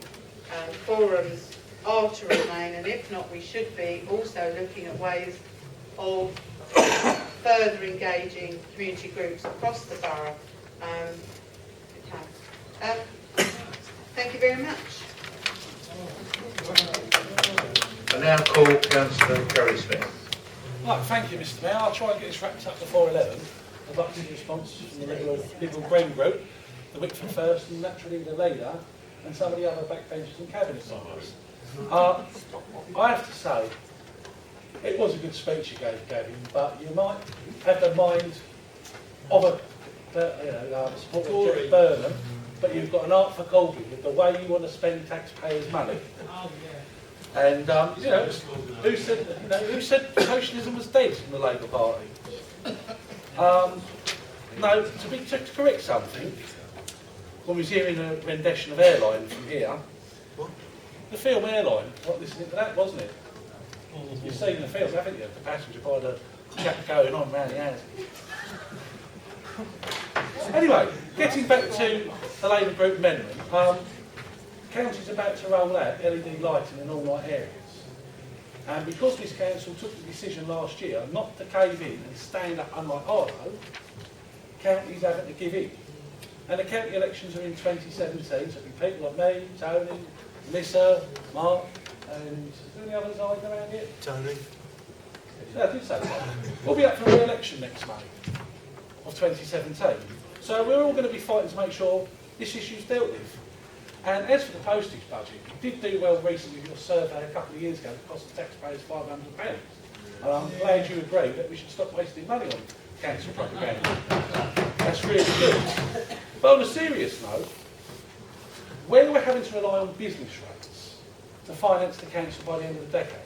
forums are to remain, and if not, we should be also looking at ways of further engaging community groups across the borough. Thank you very much. I now call Councillor Kerry Smith. Right, thank you, Mr. Mayor. I'll try and get this wrapped up before 11. I'd like to get a response from the Liberal Green Group, the Wickford First, and naturally the leader, and some of the other backbenchers and cabinet members. I have to say, it was a good speech you gave, Gavin, but you might have the mind of a supporter of Jeff Burnham, but you've got an art for Colby with the way you want to spend taxpayers' money. And who said socialism was dead in the Labour Party? No, to correct something, when we was hearing a rendition of Airline from here, the film Airline, listening to that, wasn't it? You've seen the film, haven't you? The passenger by the chap going on round the house. Anyway, getting back to the Labour Group amendment, Council's about to roll out LED lighting in all night areas. And because this council took the decision last year not to cave in and stand up unlike Harlow, counties having to give in. And the county elections are in 2017, so it'll be people like me, Tony, Melissa, Mark, and is there any others hiding around here? Tony. Yeah, I did say that. We'll be up for re-election next May of 2017. So we're all going to be fighting to make sure this issue's dealt with. And as for the postage budget, you did do well recently with your survey a couple of years ago that cost the taxpayers £500. And I'm glad you agree that we should stop wasting money on council propaganda. That's really good. But on a serious note, when we're having to rely on business rates to finance the council by the end of the decade,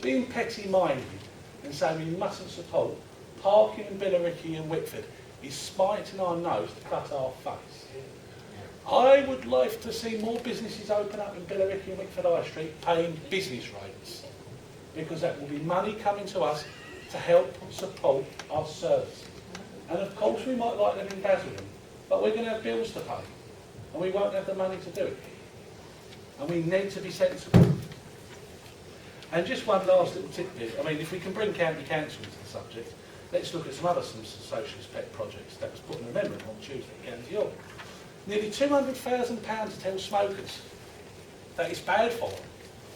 being petty-minded and saying we mustn't support parking in Billericay and Wickford is smiting our nose to cut our face. I would like to see more businesses open up in Billericay and Wickford High Street paying business rates, because that will be money coming to us to help support our service. And of course we might like them in Basildon, but we're going to have bills to pay and we won't have the money to do it. And we need to be sensible. And just one last little tidbit, I mean, if we can bring county council into the subject, let's look at some socialist pet projects that was put in an amendment on Tuesday at County York. Nearly £200,000 to tell smokers that it's bad for them.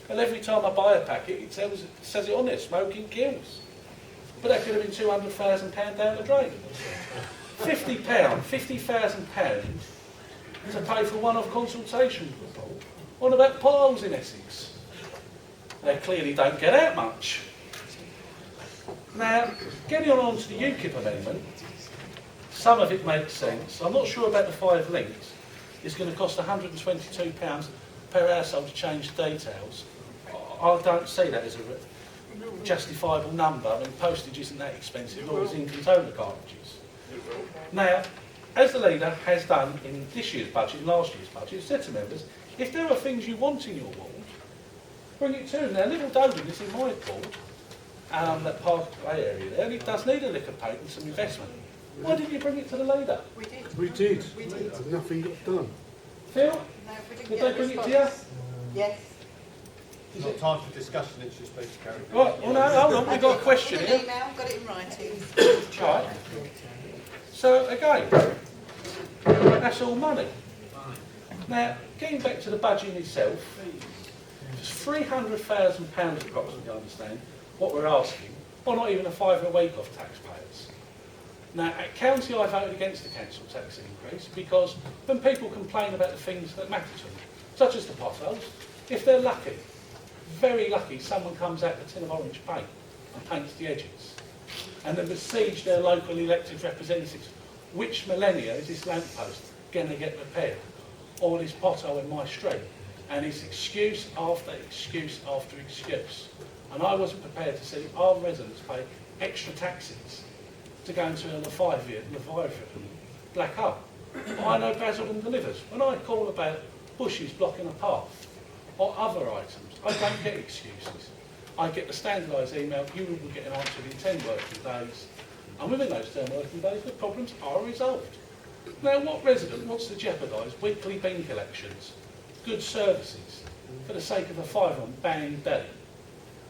And every time I buy a packet, it says it on there, smoking kills. But that could have been £200,000 down the drain. £50,000 to pay for one-off consultation on about potholes in Essex. They clearly don't get out much. Now, getting on to the UKIP amendment, some of it makes sense. I'm not sure about the 5 links. It's going to cost £122 per household to change the details. I don't see that as a justifiable number. I mean, postage isn't that expensive, nor is ink and toner cartridges. Now, as the leader has done in this year's budget and last year's budget, said to members, if there are things you want in your ward, bring it to them. Now, Little Doden is in my ward, that Parkway area there, and it does need a liquor paint and some investment. Why didn't you bring it to the leader? We did. And nothing got done. Phil, No, if we didn't did get they a bring it to response. you? Yes. It's not time for discussion, it's just been carried. Right, well no, hold on, we've got a question Got here. an email, got it in writing. Right. So again, that's all money. Now, getting back to the budget itself, it's £300,000 approximately, I understand, what we're asking, or not even a fiver a week off taxpayers. Now, at county I voted against the council tax increase because when people complain about the things that matter to them, such as the potholes, if they're lucky, very lucky, someone comes out with a tin of orange paint and paints the edges, and then besiege their local elected representatives. Which millennia is this lamppost going to get repaired? Or this pothole in my street? And it's excuse after excuse after excuse. And I wasn't prepared to see our residents pay extra taxes to go into a Leviathan black hole. But I know Basildon delivers. When I call about bushes blocking a path or other items, I don't get excuses. I get the standardised email, you will get an answer in 10 working days. And within those 10 working days, the problems are resolved. Now, what resident wants to jeopardise weekly bin collections, good services, for the sake of a £5 on band day?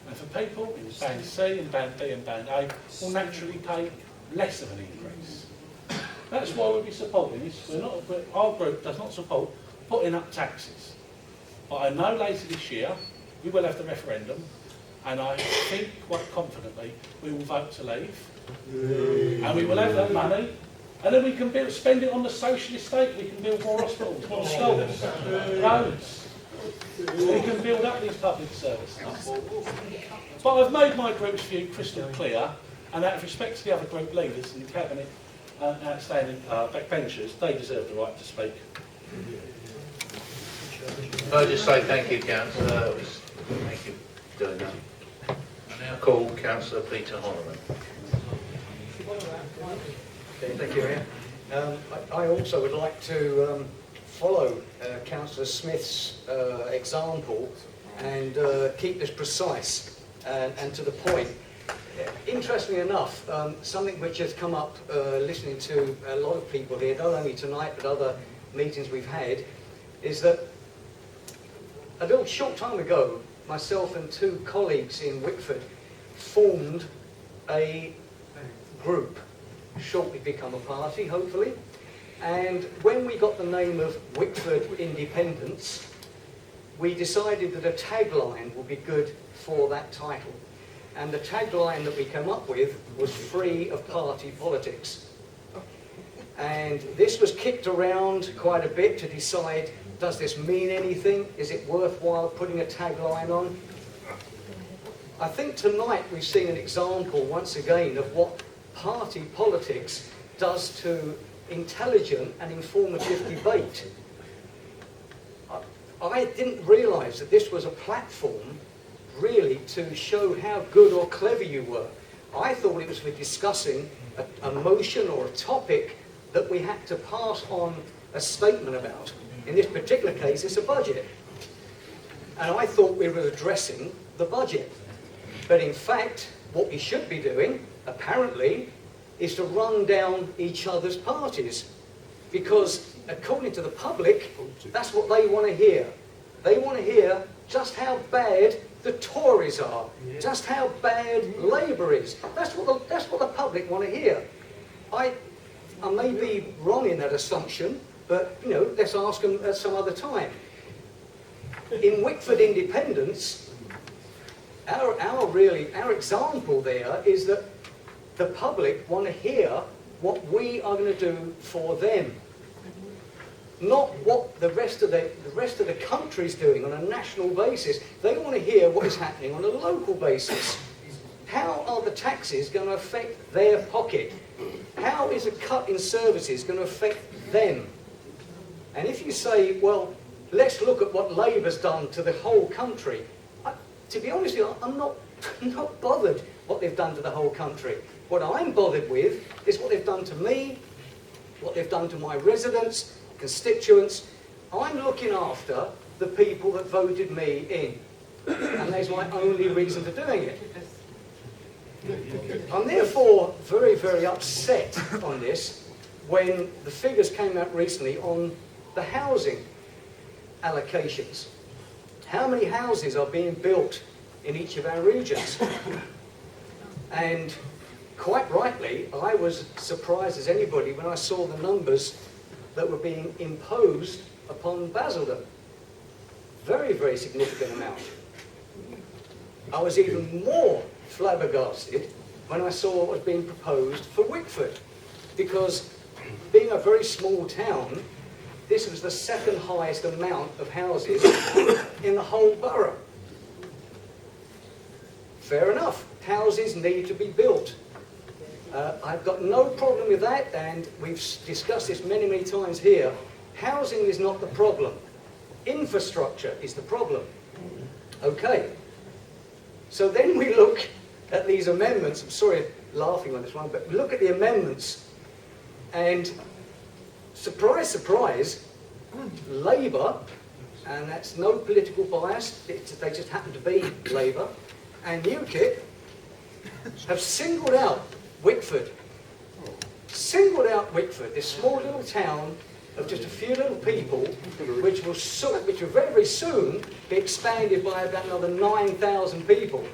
And for people in band C and band B and band A will naturally pay less of an increase. That's why we'll be supporting this. Our group does not support putting up taxes. But I know later this year we will have the referendum, and I think quite confidently we will vote to leave. And we will have that money, and then we can spend it on the socialist state. We can build more hospitals, more schools, roads. We can build up these public services. But I've made my group's view crystal clear, and out of respect to the other group leaders and the cabinet outstanding backbenchers, they deserve the right to speak. I'll just say thank you, Councillor. Thank you for doing that. I now call Councillor Peter Horniman. Okay, thank you, Mayor. I also would like to follow Councillor Smith's example and keep this precise and to the point. Interestingly enough, something which has come up listening to a lot of people here, not only tonight but other meetings we've had, is that a little short time ago, myself and two colleagues in Wickford formed a group, shortly become a party, hopefully. And when we got the name of Wickford Independence, we decided that a tagline would be good for that title. And the tagline that we came up with was free of party politics. And this was kicked around quite a bit to decide, does this mean anything? Is it worthwhile putting a tagline on? I think tonight we've seen an example once again of what party politics does to intelligent and informative debate. I didn't realise that this was a platform really to show how good or clever you were. I thought it was for discussing a motion or a topic that we had to pass on a statement about. In this particular case, it's a budget. And I thought we were addressing the budget. But in fact, what we should be doing, apparently, is to run down each other's parties. Because according to the public, that's what they want to hear. They want to hear just how bad the Tories are, just how bad Labour is. That's what the public want to hear. I may be wrong in that assumption, but you know, let's ask them at some other time. In Wickford Independence, our example there is that the public want to hear what we are going to do for them, not what the rest of the country is doing on a national basis. They want to hear what is happening on a local basis. How are the taxes going to affect their pocket? How is a cut in services going to affect them? And if you say, well, let's look at what Labour's done to the whole country, to be honest with you, I'm not bothered what they've done to the whole country. What I'm bothered with is what they've done to me, what they've done to my residents, constituents. I'm looking after the people that voted me in. And that's my only reason for doing it. I'm therefore very, very upset on this when the figures came out recently on the housing. allocations. How many houses are being built in each of our regions? And quite rightly, I was surprised as anybody when I saw the numbers that were being imposed upon Basildon. Very, very significant amount. I was even more flabbergasted when I saw what was being proposed for Wickford, because being a very small town, this was the second highest amount of houses in the whole borough. Fair enough, houses need to be built. I've got no problem with that, and we've discussed this many, many times here. Housing is not the problem. Infrastructure is the problem. Okay. So then we look at these amendments. I'm sorry laughing on this one, but we look at the amendments, and surprise, surprise, Labour, and that's no political bias, they just happen to be Labour, and UKIP have singled out Wickford. Singled out Wickford, this small little town of just a few little people, which will very, very soon be expanded by about another 9,000 people.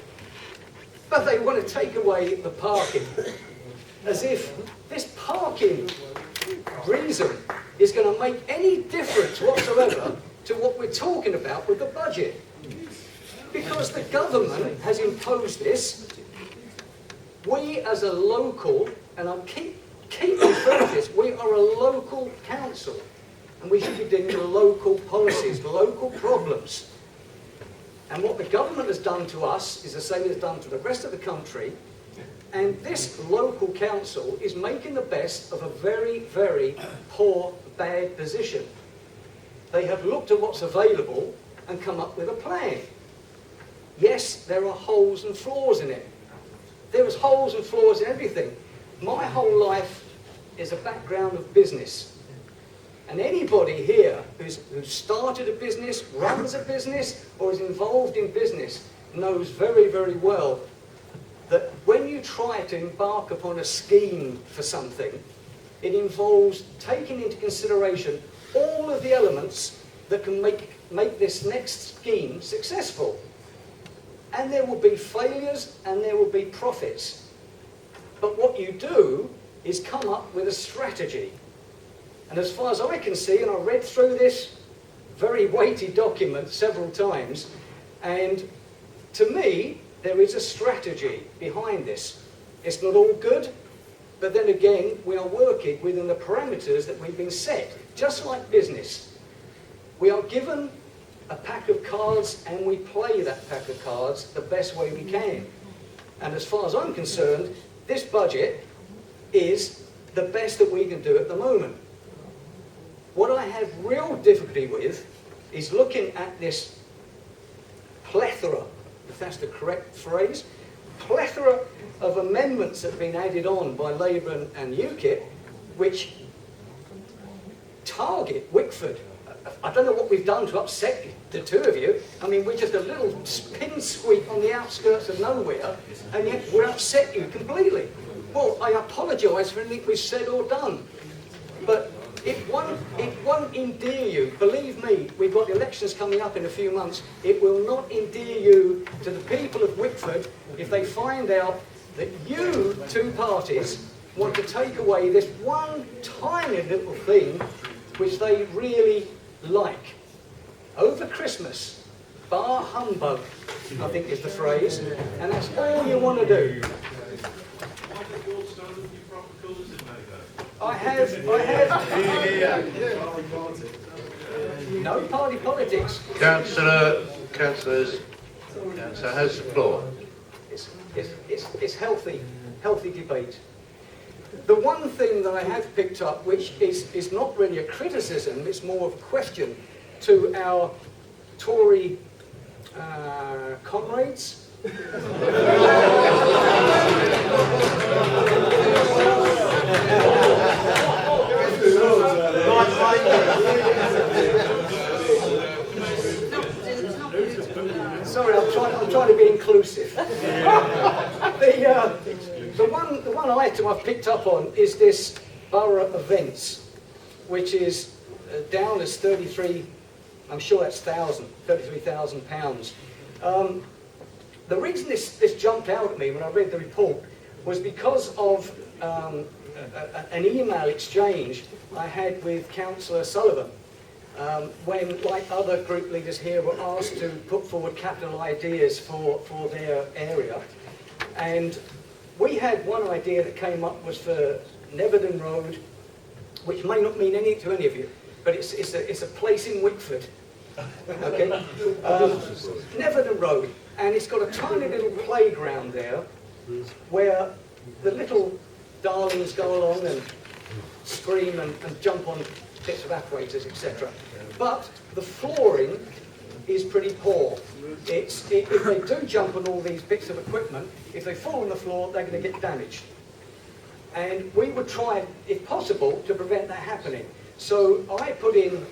But they want to take away the parking, as if this parking reason is going to make any difference whatsoever to what we're talking about with the budget. Because the government has imposed this, we as a local, and I'll keep referring to this, we are a local council, and we should be dealing with local policies, local problems. And what the government has done to us is the same as it's done to the rest of the country, and this local council is making the best of a very, very poor, bad position. They have looked at what's available and come up with a plan. Yes, there are holes and flaws in it. There was holes and flaws in everything. My whole life is a background of business. And anybody here who's started a business, runs a business, or is involved in business knows very, very well that when you try to embark upon a scheme for something, it involves taking into consideration all of the elements that can make this next scheme successful. And there will be failures and there will be profits. But what you do is come up with a strategy. And as far as I can see, and I read through this very weighty document several times, and to me, there is a strategy behind this. It's not all good, but then again, we are working within the parameters that we've been set, just like business. We are given a pack of cards and we play that pack of cards the best way we can. And as far as I'm concerned, this budget is the best that we can do at the moment. What I have real difficulty with is looking at this plethora, if that's the correct phrase, plethora of amendments that have been added on by Labour and UKIP, which target Wickford. I don't know what we've done to upset the two of you. I mean, we're just a little pin squeak on the outskirts of nowhere, and yet we're upset you completely. Well, I apologise for anything we've said or done, but it won't endear you. Believe me, we've got elections coming up in a few months. It will not endear you to the people of Wickford if they find out that you two parties want to take away this one tiny little thing which they really like. Over Christmas, bar humbug, I think is the phrase, and that's all you want to do. I have no party politics. Councillor has the floor. It's healthy debate. The one thing that I have picked up, which is not really a criticism, it's more of a question to our Tory comrades. Sorry, I'm trying to be inclusive. The one item I've picked up on is this borough events, which is down as 33 I'm sure that's £33,000. The reason this jumped out at me when I read the report was because of an email exchange I had with Councillor Sullivan when, like other group leaders here, were asked to put forward capital ideas for their area. And we had one idea that came up was for Neverton Road, which may not mean anything to any of you, but it's a place in Wickford. Okay, Neverton Road, and it's got a tiny little playground there where the little darlings go along and scream and jump on bits of apparatus, etc. But the flooring is pretty poor. If they do jump on all these bits of equipment, if they fall on the floor, they're going to get damaged. And we would try, if possible, to prevent that happening. So I put in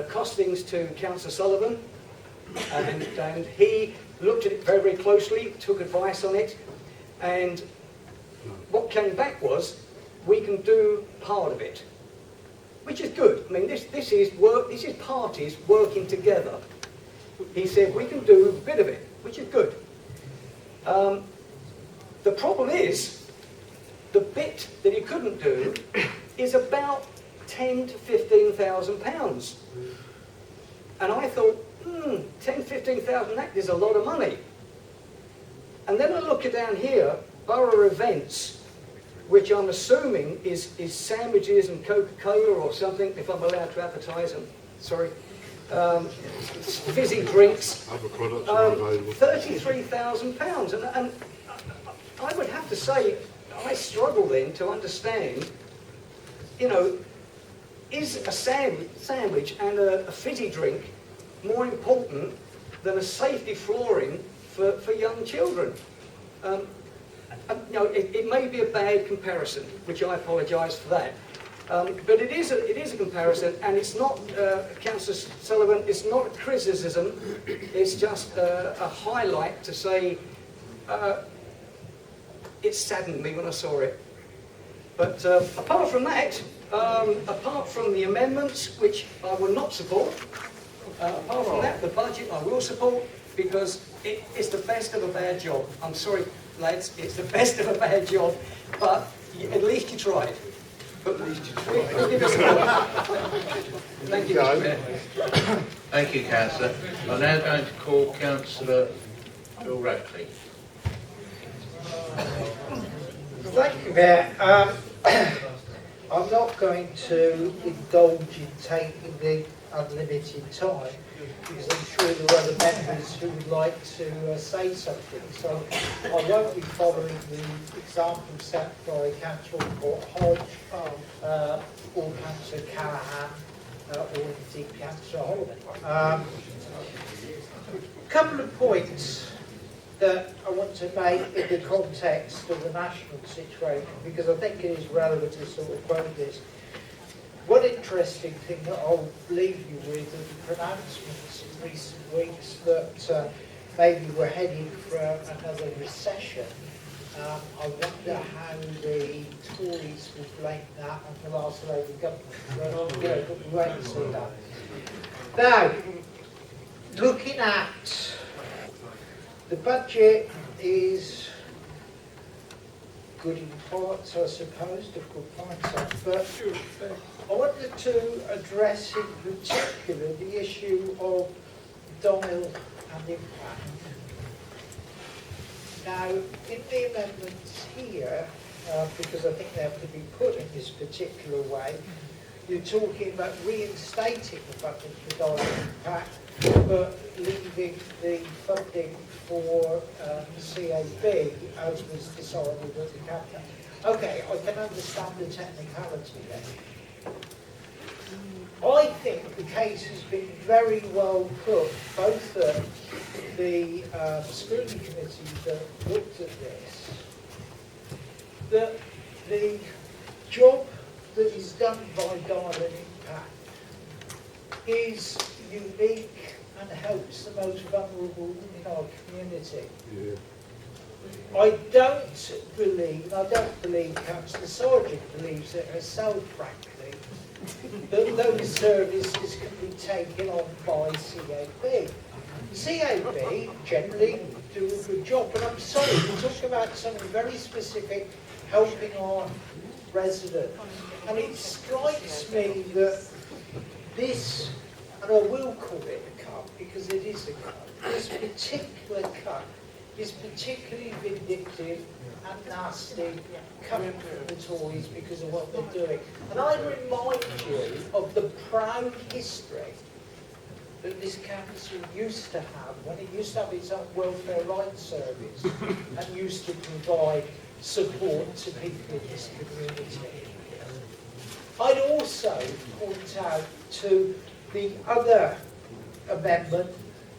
costings to Councillor Sullivan, and he looked at it very, very closely, took advice on it, and what came back was, we can do part of it, which is good. I mean, this is work. This is parties working together. He said we can do a bit of it, which is good. The problem is, the bit that he couldn't do is about £10,000 to £15,000. And I thought, 10, 15,000, that is a lot of money. And then I look at down here, borough events, which I'm assuming is sandwiches and Coca-Cola or something, if I'm allowed to advertise them, sorry. Fizzy drinks, £33,000. And I would have to say, I struggle then to understand, you know, is a sandwich and a fizzy drink more important than a safety flooring for young children? You know, it may be a bad comparison, which I apologise for that. But it is a comparison, and it's not, Councillor Sullivan, it's not a criticism, it's just a highlight to say, it saddened me when I saw it. But apart from that, apart from the amendments, which I will not support, apart from that, the budget I will support, because it's the best of a bad job. I'm sorry, lads, it's the best of a bad job, but at least you tried. But at least you tried. Thank you, Mr. Mayor. Thank you, Councillor. I'm now going to call Councillor Bill Radcliffe. Thank you, Mayor. I'm not going to indulge in taking the unlimited time, because I'm sure there are other members who would like to say something. So I won't be following the example set by Councillor Hodge, or Councillor Callaghan, or indeed Councillor Holman. A couple of points that I want to make in the context of the national situation, because I think it is relevant to sort of quote this. One interesting thing that I'll leave you with are the pronouncements in recent weeks that maybe we're heading for another recession. I wonder how the Tories will blame that on the last Labour government. But we wait and see that. Now, looking at the budget is good in parts, I suppose, difficult to find some, but I wanted to address in particular the issue of Dial and impact. Now, in the amendments here, because I think they have to be put in this particular way, you're talking about reinstating the budget for Dial and impact, but leaving the funding for CAB as was decided at the cabinet. Okay, I can understand the technicality there. I think the case has been very well put, both the scrutiny committee that looked at this, that the job that is done by Dial and Impact is unique and helps the most vulnerable in our community. Yeah. I don't believe Councillor Sargent believes it herself, frankly, that those services can be taken on by CAB. CAB generally do a good job, but I'm sorry, we're talking about something very specific, helping our residents. And it strikes me that this, and I will call it a cut because it is a cut, this particular cut is particularly vindictive and nasty coming from the Tories because of what they're doing. And I remind you of the proud history that this council used to have when it used to have its own welfare rights service and used to provide support to people in this community. I'd also point out to the other amendment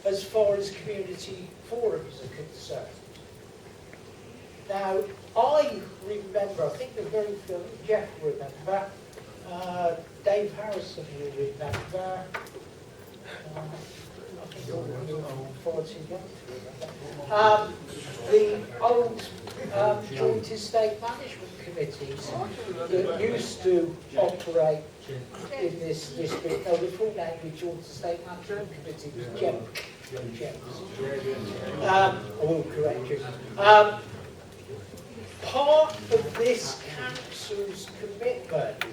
as far as community forums are concerned. Now, I remember, I think the very few, Jeff will remember, Dave Harrison will remember, I think all of you 40 remember, the old joint estate management committees that used to operate in this district. Now, the full name of the Joint Estate Management Committee was I will correct you. Part of this council's commitment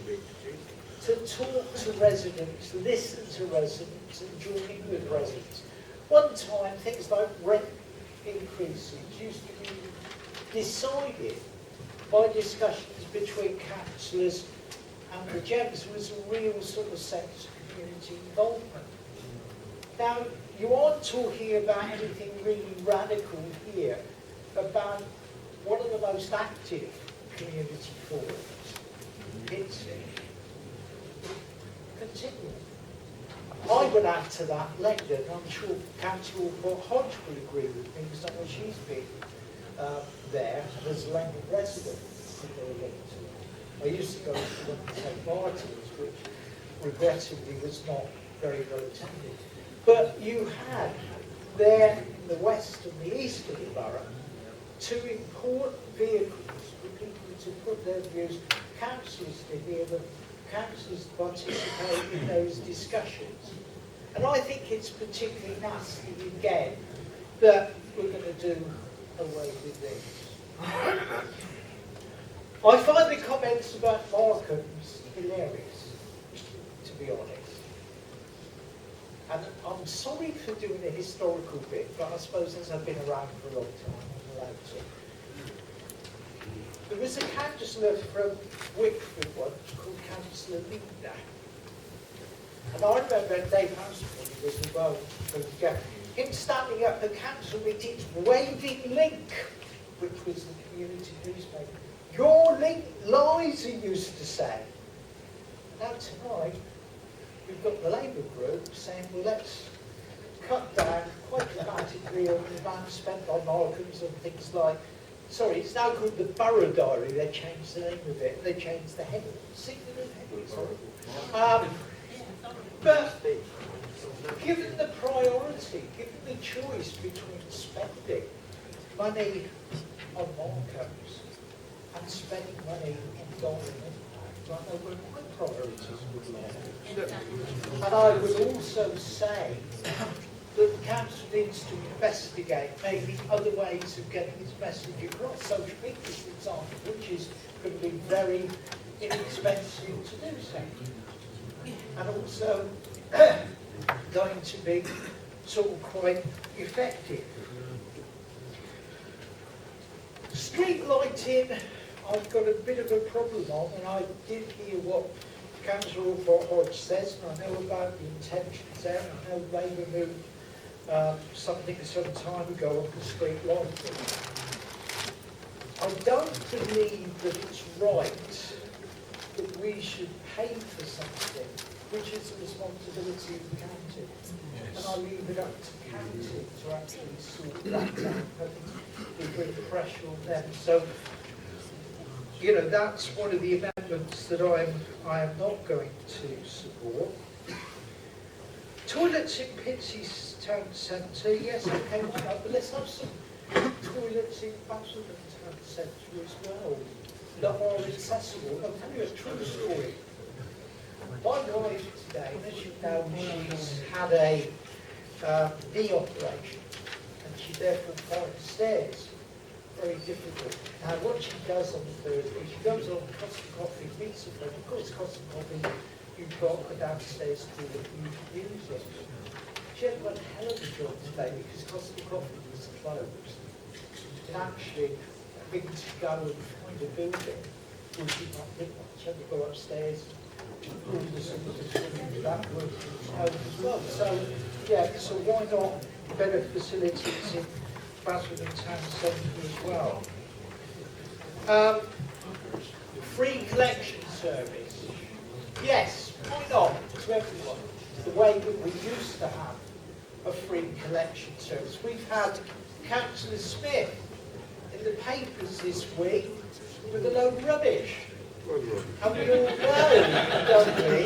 to talk to residents, listen to residents and join in with residents. One time things like rent increases used to be decided by discussions between councillors and the Gems. There was a real sort of sense of community involvement. Now, you aren't talking about anything really radical here, about one of the most active community forums. It's continuing. I would add to that London. I'm sure Councillor Hodge will agree with me because I know she's been there as a London resident. I used to go to the St. Martin's, which regrettably was not very well attended. But you had there in the west and the east of the borough two important vehicles for people to put their views. Councillors to hear them, councillors to participate in those discussions. And I think it's particularly nasty again that we're going to do away with this. I find the comments about Markham's hilarious, to be honest. And I'm sorry for doing a historical bit, but I suppose as I've been around for a long time, I'm allowed to. There was a councillor from Wickford once called Councillor Linda. And I remember Dave Houseman was involved with him standing up at council meetings waving Link, which was the community newspaper. Your Link lies, he used to say. Now tonight, we've got the Labour group saying, well, let's cut down quite dramatically on the amount spent by Markham's and things like, sorry, it's now called the Borough Diary. They changed the name of it. They changed the heading. See the new heading, sorry. But given the priority, given the choice between spending money on Markham's and spending money in Golden Impact, I know where my priorities would lie. And I would also say that the council needs to investigate maybe other ways of getting its message across. Social media, for example, which is going to be very inexpensive to do so. And also going to be sort of quite effective. Street lighting, I've got a bit of a problem on, and I did hear what Councillor Hodge says, and I know about the intentions there, and I know Labour moved something some time ago on the street lighting. I don't believe that it's right that we should pay for something which is the responsibility of the county. Yes. And I leave it up to county to actually sort that out. I think we put pressure on them. So, you know, that's one of the amendments that I am not going to support. Toilets in Pittsy's town centre, yes, okay, but let's have some toilets in Basildon town centre as well that are accessible. I'll tell you a true story. My wife today, as you know, she's had a knee operation, and she therefore finds stairs very difficult. Now, what she does on Thursday, she goes on Costa Coffee, meets a friend. Of course, Costa Coffee, you've got a downstairs toilet, you can use it. She had one hell of a job today because Costa Coffee was closed. And actually, having to go and find a building, which is not big one. She had to go upstairs, all the sort of that work as well. So, yeah, so why not better facilities in Basildon Town Centre as well? Free collection service. Yes, why not to everyone? The way that we used to have a free collection service. We've had Councillor Smith in the papers this week with a load of rubbish. And we all know, don't we?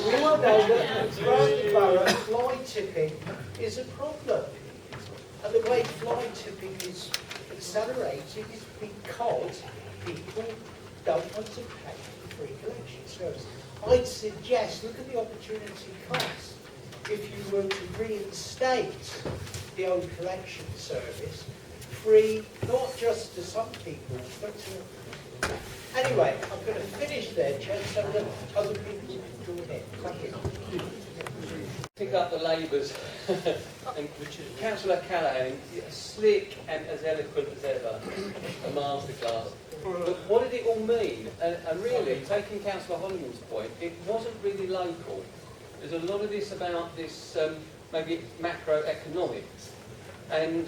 We all know that throughout the borough, fly tipping is a problem. And the way fly tipping is accelerated is because people don't want to pay for free collection service. I'd suggest, look at the opportunity cost. If you were to reinstate the old collection service, free, not just to some people, but to... Anyway, I'm going to finish there, Chair, so that other people can join in. Thank you. Pick up the Labour's and Councillor Callaghan, slick and as eloquent as ever, a masterclass. But what did it all mean? And really, taking Councillor Holliman's point, it wasn't really local. There's a lot of this about this maybe macroeconomics. And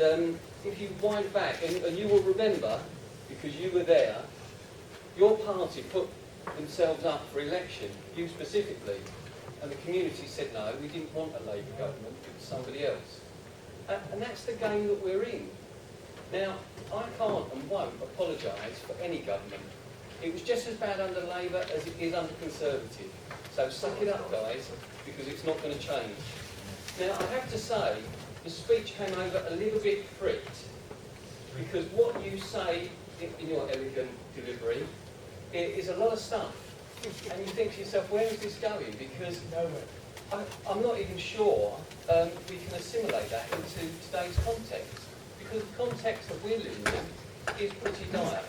if you wind back, and you will remember, because you were there, your party put themselves up for election, you specifically, and the community said no, we didn't want a Labour government, it was somebody else. And that's the game that we're in. Now, I can't and won't apologise for any government. It was just as bad under Labour as it is under Conservative. So suck it up, guys, because it's not going to change. Now, I have to say, the speech came over a little bit fricked, because what you say in your elegant delivery is a lot of stuff. And you think to yourself, where is this going? Because I'm not even sure we can assimilate that into today's context. Because the context that we're living in is pretty dire.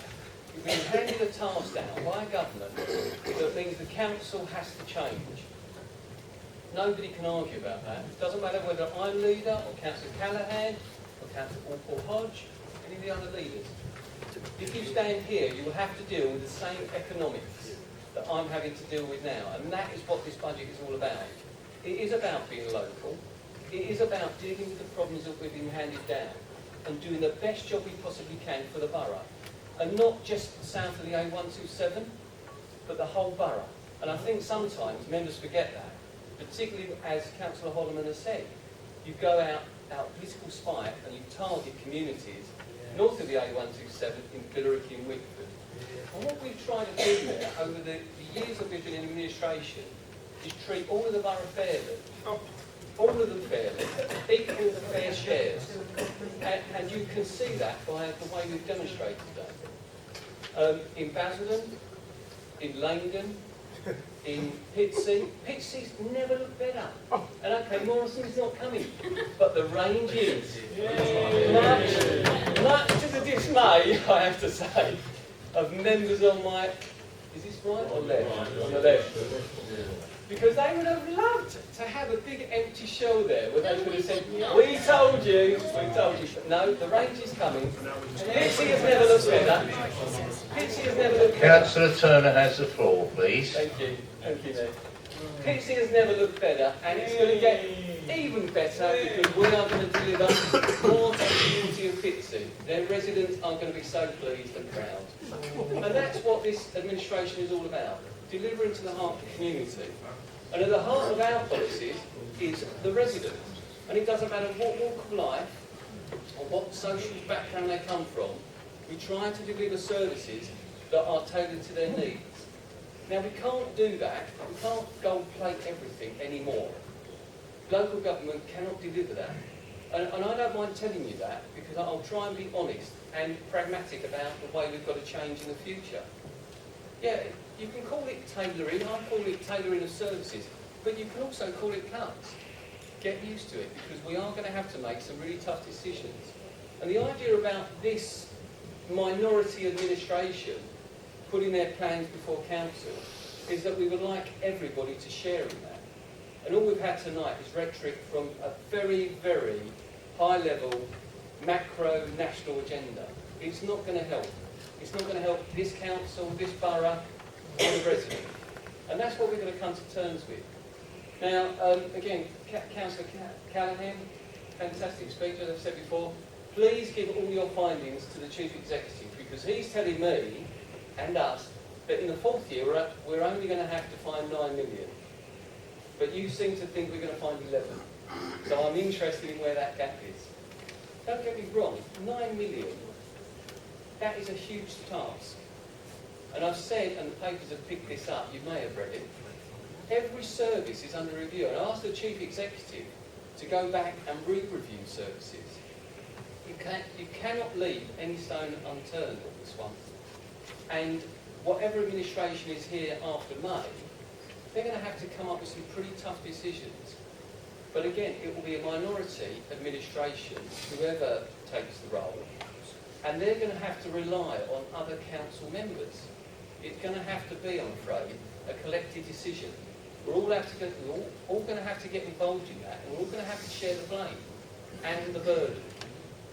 We've been handed a task down by a government that means the council has to change. Nobody can argue about that. It doesn't matter whether I'm leader, or Councillor Callaghan, or Councillor Paul Hodge, any of the other leaders. If you stand here, you will have to deal with the same economics that I'm having to deal with now, and that is what this budget is all about. It is about being local. It is about dealing with the problems that we've been handed down and doing the best job we possibly can for the borough. And not just south of the A127, but the whole borough. And I think sometimes members forget that, particularly as Councillor Holliman has said. You go out of political spite and you target communities north of the A127 in Billericay and Wickford. And what we've tried to do there over the years that we've been in administration is treat all of the borough fairly. All of them fairly, equal fair shares. And you can see that by the way we've demonstrated that. In Basildon, in Langdon, in Pitsea. Pitsea's never looked better. And okay, Morrison's not coming, but the range is. Much to the dismay, I have to say, of members on my, is this right or left? On the left. Because they would have loved to have a big empty shell there where they could have said, we told you. But no, the range is coming. Pitsea has never looked better. Pitsea has never looked better. Councillor Turner has the floor, please. Thank you, Nick. Pitsea has never looked better, and it's going to get even better because we are going to deliver more to the community of Pitsea. Their residents are going to be so pleased and proud. And that's what this administration is all about, delivering to the heart of the community. And at the heart of our policies is the resident. And it doesn't matter what walk of life or what social background they come from, we try to deliver services that are tailored to their needs. Now we can't do that, we can't gold plate everything anymore. Local government cannot deliver that. And I don't mind telling you that because I'll try and be honest and pragmatic about the way we've got to change in the future. Yeah, you can call it tailoring, I call it tailoring of services, but you can also call it cuts. Get used to it, because we are going to have to make some really tough decisions. And the idea about this minority administration putting their plans before council is that we would like everybody to share in that. And all we've had tonight is rhetoric from a very, very high level, macro national agenda. It's not going to help. It's not going to help this council, this borough, or the resident. And that's what we're going to come to terms with. Now, again, Councillor Callaghan, fantastic speaker, as I've said before. Please give all your findings to the Chief Executive, because he's telling me and us that in the 4th year we're only going to have to find 9 million. But you seem to think we're going to find 11. So I'm interested in where that gap is. Don't get me wrong, 9 million, that is a huge task. And I've said, and the papers have picked this up, you may have read it, every service is under review. And I asked the Chief Executive to go back and re-review services. You cannot leave any stone unturned on this one. And whatever administration is here after May, they're going to have to come up with some pretty tough decisions. But again, it will be a minority administration, whoever takes the role, and they're going to have to rely on other council members. It's going to have to be, I'm afraid, a collective decision. We're all going to have to get involved in that, and we're all going to have to share the blame and the burden.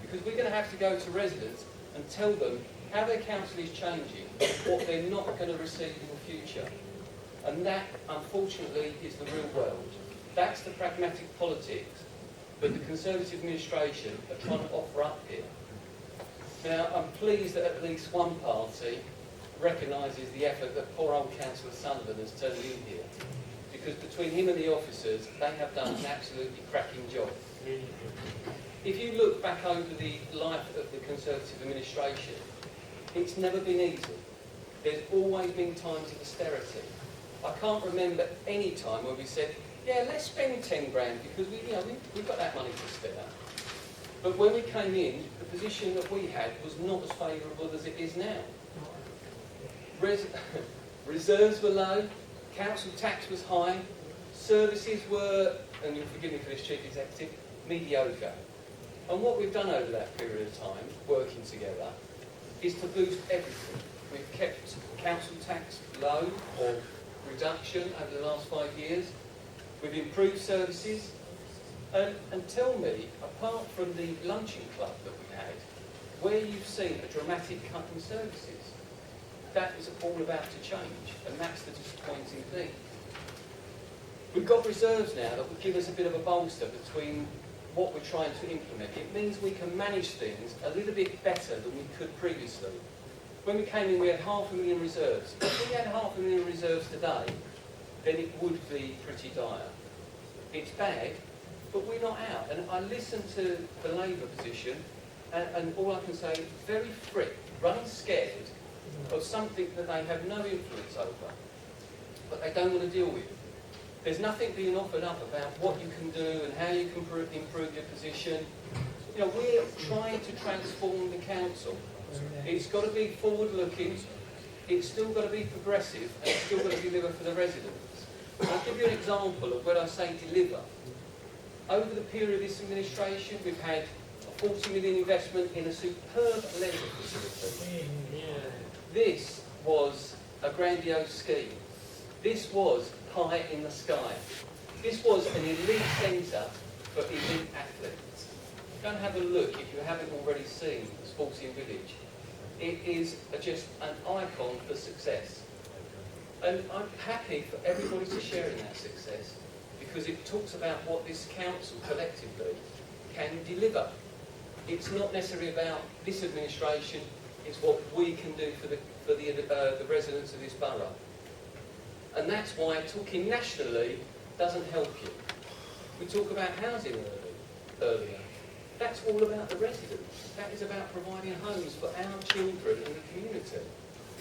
Because we're going to have to go to residents and tell them how their council is changing, what they're not going to receive in the future. And that, unfortunately, is the real world. That's the pragmatic politics that the Conservative administration are trying to offer up here. Now, I'm pleased that at least one party recognises the effort that poor old Councillor Sullivan has turned in here. Because between him and the officers, they have done an absolutely cracking job. If you look back over the life of the Conservative administration, it's never been easy. There's always been times of austerity. I can't remember any time where we said, yeah, let's spend 10 grand because we've got that money to spare. But when we came in, the position that we had was not as favourable as it is now. Reserves were low, council tax was high, services were, and you'll forgive me for this, Chief Executive, mediocre. And what we've done over that period of time, working together, is to boost everything. We've kept council tax low or reduction over the last 5 years. We've improved services. And tell me, apart from the luncheon club that we had, where you've seen a dramatic cut in services, that is all about to change, and that's the disappointing thing. We've got reserves now that will give us a bit of a bolster between what we're trying to implement. It means we can manage things a little bit better than we could previously. When we came in, we had 500,000 reserves. If we had 500,000 reserves today, then it would be pretty dire. It's bad, but we're not out. And I listened to the Labour position, and all I can say is very fricked, running scared of something that they have no influence over, but they don't want to deal with. There's nothing being offered up about what you can do and how you can improve your position. You know, we're trying to transform the council. It's got to be forward-looking, it's still got to be progressive, and it's still got to deliver for the residents. I'll give you an example of when I say deliver. Over the period of this administration, we've had a 40 million investment in a superb leisure facility. This was a grandiose scheme. This was pie in the sky. This was an elite centre for elite athletes. Go and have a look if you haven't already seen the Sporting Village. It is just an icon for success. And I'm happy for everybody to share in that success, because it talks about what this council collectively can deliver. It's not necessarily about this administration, it's what we can do for the residents of this borough. And that's why talking nationally doesn't help you. We talk about housing earlier. That's all about the residents. That is about providing homes for our children and the community.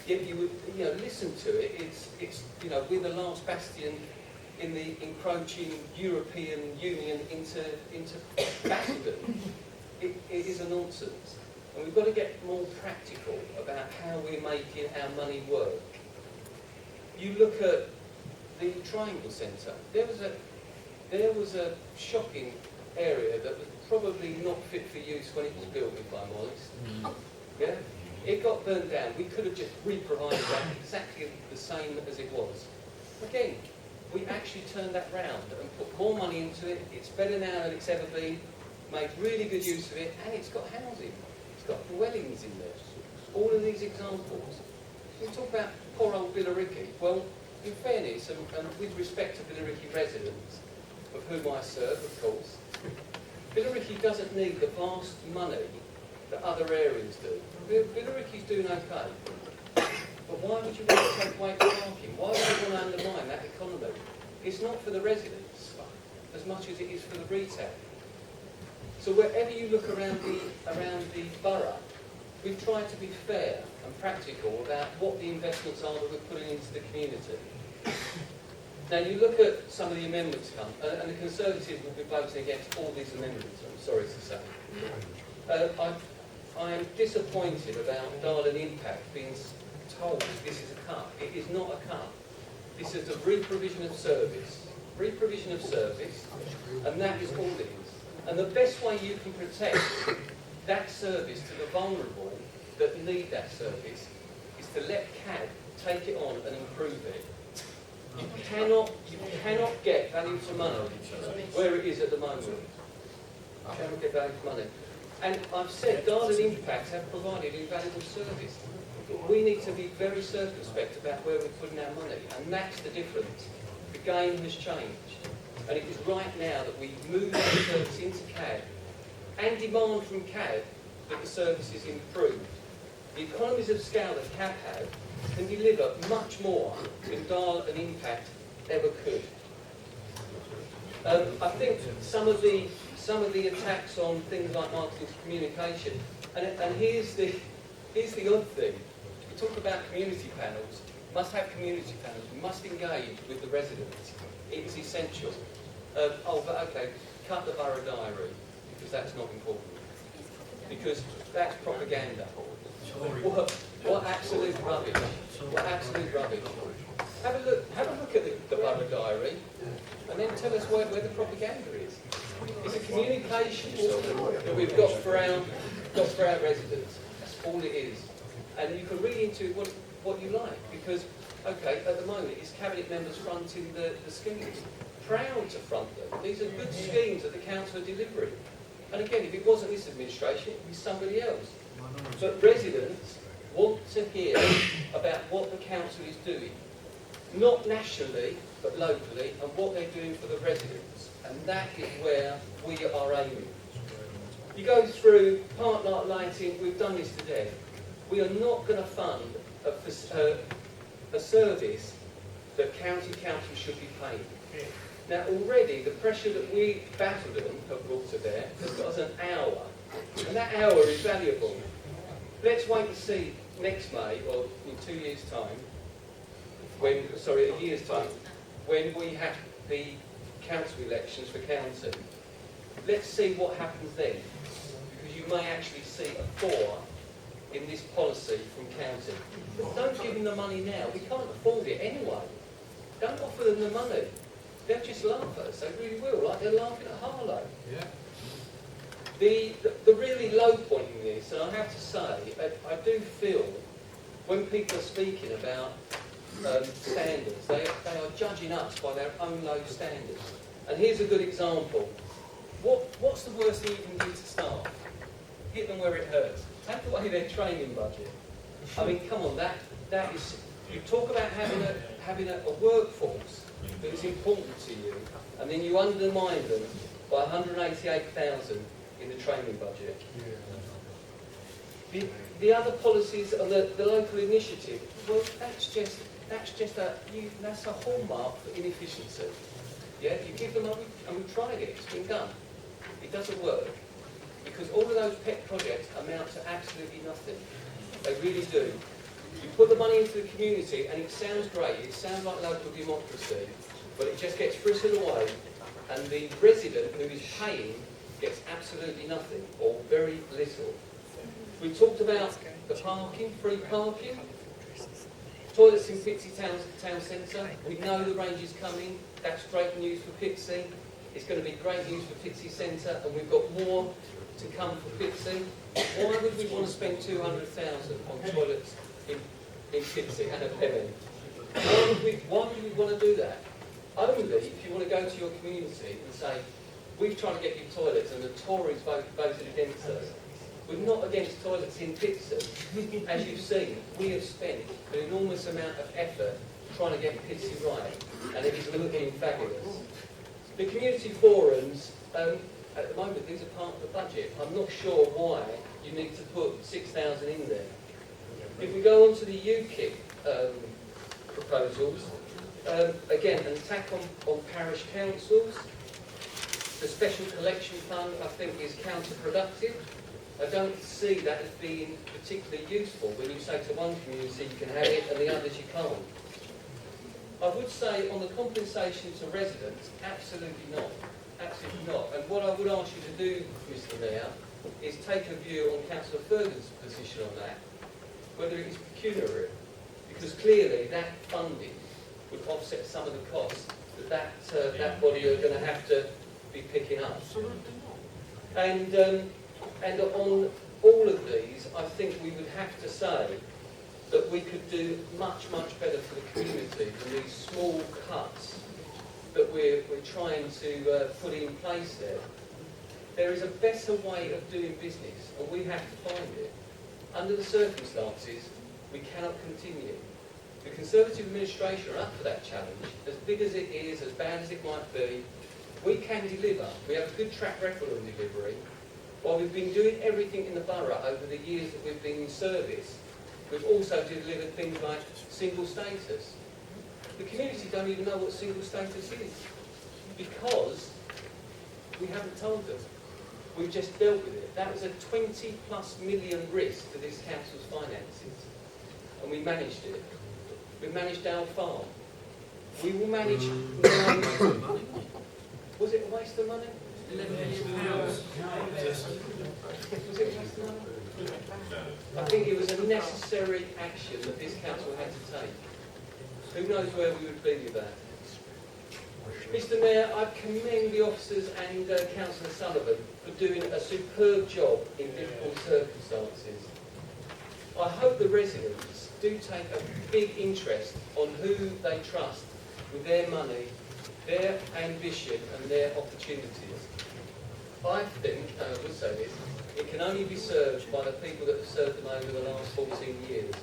Yet you would, listen to it. It's we're the last bastion in the encroaching European Union into Basildon. It is a nonsense, and we've got to get more practical about how we're making our money work. you look at the Triangle Centre. There was a shocking area that was probably not fit for use when it was built, if I'm honest. Yeah, it got burnt down. We could have just re-provided that exactly the same as it was. Again, we actually turned that round and put more money into it. It's better now than it's ever been. Made really good use of it, and it's got housing. It's got dwellings in there. All of these examples. We talk about poor old Billericay. Well, in fairness, and with respect to Billericay residents, of whom I serve, of course, Billericay doesn't need the vast money that other areas do. Billericay's doing okay. But why would you want to take away parking? Why would you want to undermine that economy? It's not for the residents as much as it is for the retail. So wherever you look around the borough, we've tried to be fair and practical about what the investments are that we're putting into the community. Now you look at some of the amendments come, and the Conservatives will be voting against all these amendments, I'm sorry to say. I am disappointed about Darling Impact being told this is a cut. It is not a cut. This is a re-provision of service. Re-provision of service, and that is all it is. And the best way you can protect that service to the vulnerable that need that service is to let CAD take it on and improve it. You cannot get value for money where it is at the moment. You cannot get value for money. And I've said Darling Impact have provided invaluable service. We need to be very circumspect about where we're putting our money, and that's the difference. The game has changed. And it is right now that we move that service into CAD and demand from CAD that the service is improved. The economies of scale that CAD have can deliver much more than Darling Impact ever could. I think some of the attacks on things like marketing to communication, and here's the odd thing. We talk about community panels. Must have community panels. We must engage with the residents. It's essential. Oh, but okay, cut the borough diary, because that's not important. Because that's propaganda. What absolute rubbish. What absolute rubbish. Have a look at the borough diary, and then tell us where the propaganda is. It's a communication that we've got for our residents. That's all it is. And you can read into what you like, because, okay, at the moment, it's cabinet members fronting the schemes. Proud to front them. These are good schemes that the council are delivering. And again, if it wasn't this administration, it would be somebody else. But residents want to hear about what the council is doing, not nationally, but locally, and what they're doing for the residents. And that is where we are aiming. You go through park lighting, we've done this to death. We are not going to fund a service that county council should be paying. Now already the pressure that we, Basildon, have brought to bear has got us an hour, and that hour is valuable. Let's wait and see next May, or in 2 years' time, a year's time, when we have the council elections for county. Let's see what happens then, because you may actually see a thaw in this policy from county. But don't give them the money now. We can't afford it anyway. Don't offer them the money. They'll just laugh at us, they really will, like they're laughing at Harlow. Yeah. The really low point in this, and I have to say, I do feel when people are speaking about standards, they are judging us by their own low standards. And here's a good example. What's the worst thing you can do to staff? Hit them where it hurts. Take away their training budget. I mean, come on, that is. You talk about having a workforce that is important to you, and then you undermine them by 188,000 in the training budget. The other policies on the local initiative, well, that's a hallmark for inefficiency. Yeah, you give them up, and we've tried it. It's been done. It doesn't work because all of those pet projects amount to absolutely nothing. They really do. You put the money into the community and it sounds great, it sounds like local democracy, but it just gets frittered away and the resident who is paying gets absolutely nothing or very little. We talked about the parking, free parking. Toilets in Pitsea town centre. We know the range is coming. That's great news for Pitsea. It's going to be great news for Pitsea Centre, and we've got more to come for Pitsea. Why would we want to spend 200,000 on toilets in Pitsea and a penny? Why would we want to do that? Only if you want to go to your community and say, we've tried to get you toilets and the Tories voted against us. We're not against toilets in Pitsea. As you've seen, we have spent an enormous amount of effort trying to get Pitsea right, and it is looking fabulous. The community forums, at the moment, these are part of the budget. I'm not sure why you need to put 6,000 in there. If we go on to the UKIP proposals, again, an attack on parish councils. The special collection fund, I think, is counterproductive. I don't see that as being particularly useful when you say to one community you can have it and the others you can't. I would say on the compensation to residents, absolutely not. Absolutely not. And what I would ask you to do, Mr Mayor, is take a view on Councillor Ferguson's position on that, whether it is pecuniary, because clearly that funding would offset some of the costs that body are going to have to be picking up. And on all of these, I think we would have to say that we could do much, much better for the community than these small cuts that we're trying to put in place there. There is a better way of doing business, and we have to find it. Under the circumstances, we cannot continue. The Conservative administration are up for that challenge. As big as it is, as bad as it might be, we can deliver. We have a good track record on delivery. While we've been doing everything in the borough over the years that we've been in service, we've also delivered things like single status. The community don't even know what single status is because we haven't told them. We've just dealt with it. That was a 20+ million risk to this council's finances, and we managed it. We managed our farm. We will manage 9 million. Was it a waste of money? 11 million. Was it a waste of money? I think it was a necessary action that this council had to take. Who knows where we would be with that? Mr Mayor, I commend the officers and Councillor Sullivan for doing a superb job in difficult circumstances. I hope the residents do take a big interest on who they trust with their money, their ambition and their opportunities. I think, and I would say this, it can only be served by the people that have served them over the last 14 years.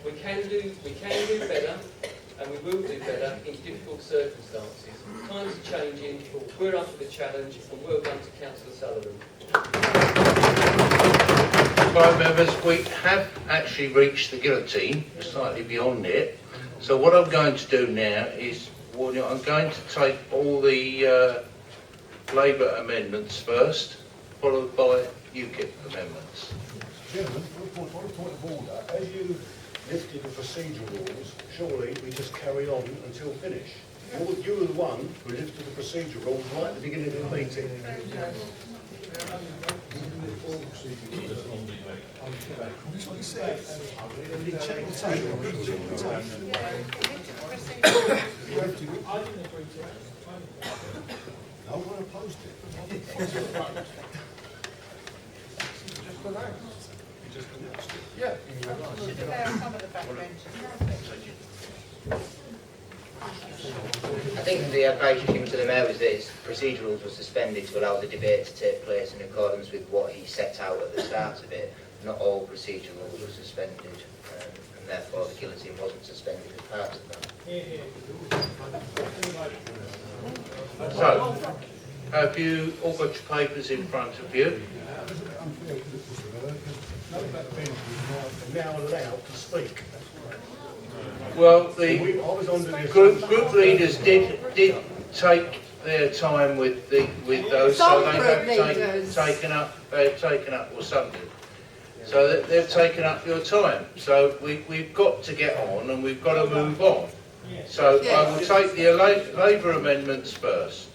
We can do better, and we will do better in difficult circumstances. Times are changing, we're up for the challenge, and well done to Councillor Sullivan. Right, members, we have actually reached the guillotine, slightly beyond it. So what I'm going to do now is, I'm going to take all the Labour amendments first, followed by UKIP amendments. Gentlemen, on a point of order, as you lifted the procedural rules, surely we just carry on until finish. You were the one who lifted the procedural rules right at the beginning of the meeting. That's what he said. He checked the table. He checked the table. I didn't agree to it. No one opposed it. He just announced it. Yeah. I think the approach came to the Mayor was that his procedurals were suspended to allow the debate to take place in accordance with what he set out at the start of it. Not all procedurals were suspended, and therefore the guillotine wasn't suspended as part of that. So, have you all got your papers in front of you? No backbenchers are now allowed to speak. Well, the group leaders did take their time with those, so they have taken up or something. So they've taken up your time. So we've got to get on and we've got to move on. So I will take the Labour amendments first.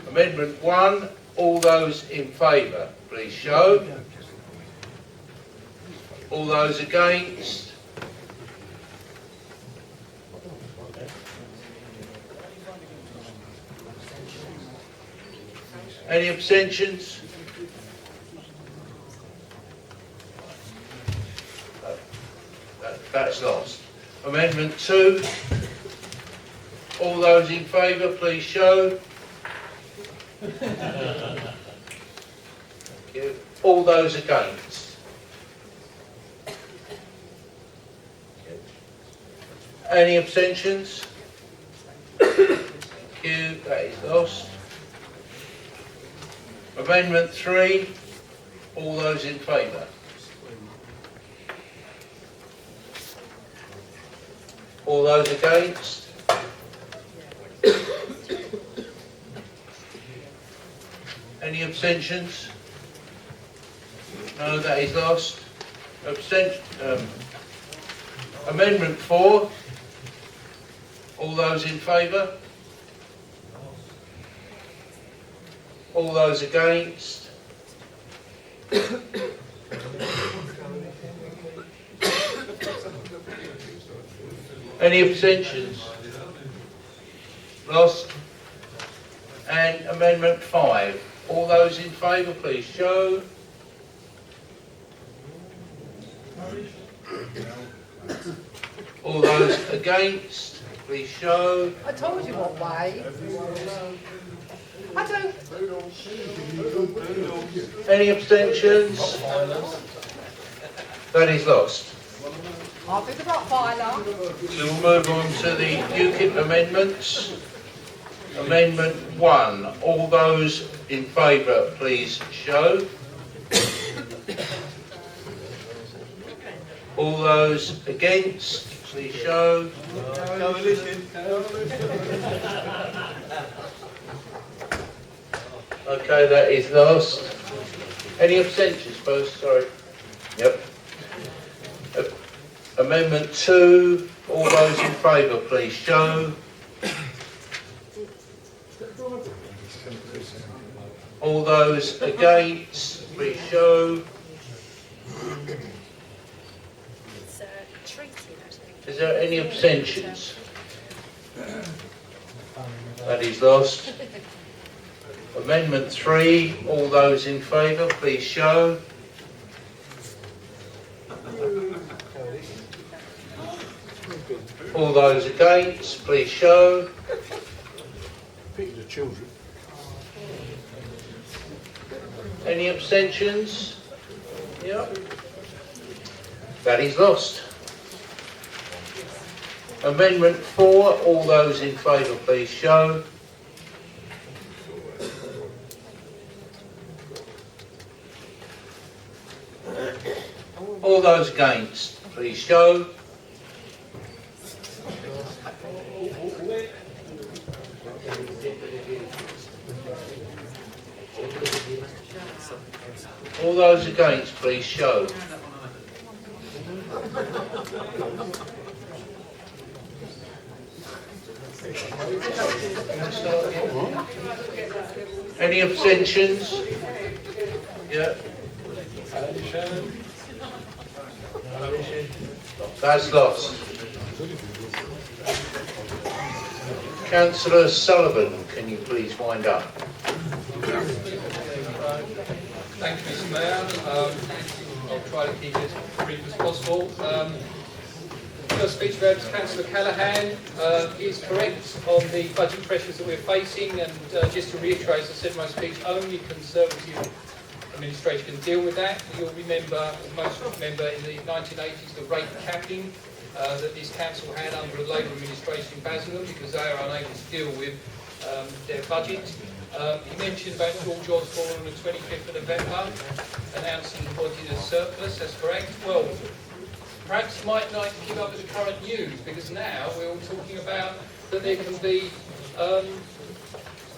Amendment 1, all those in favour, please show. All those against? Any abstentions? That's lost. Amendment 2. All those in favour, please show. Thank you. All those against? Any abstentions? Thank you. That is lost. Amendment 3. All those in favour? All those against? Any abstentions? No, that is lost. Amendment 4. All those in favour? All those against? Any abstentions? Lost. And Amendment 5. All those in favour, please show. All those against, please show. I told you what way. I don't. Any abstentions? That is lost. I'll be the Rottweiler. So we'll move on to the UKIP amendments. Amendment 1. All those in favour, please show. All those against, please show. Okay, that is lost. Any abstentions first? Sorry. Yep. Amendment 2. All those in favour, please show. All those against, please show. Is there any abstentions? That is lost. Amendment 3. All those in favour, please show. All those against, please show. Pity the children. Any abstentions? Yep. That is lost. Amendment 4. All those in favour, please show. All those against, please show. All those against, please show. Any abstentions? Yeah. That's lost. Councillor Sullivan, can you please wind up? Thank you, Mr. Mayor. I'll try to keep it as brief as possible. First speech about Councillor Callaghan is correct on the budget pressures that we're facing, and just to reiterate, as I said in my speech, only Conservative administration can deal with that. You'll remember, most remember, in the 1980s, the rate capping that this council had under a Labour administration in Basildon because they are unable to deal with their budget. He mentioned about George Osborne on the 25th of November, announcing the budget as surplus. That's correct. Well, perhaps you might like to keep up with the current news, because now we're all talking about that there can be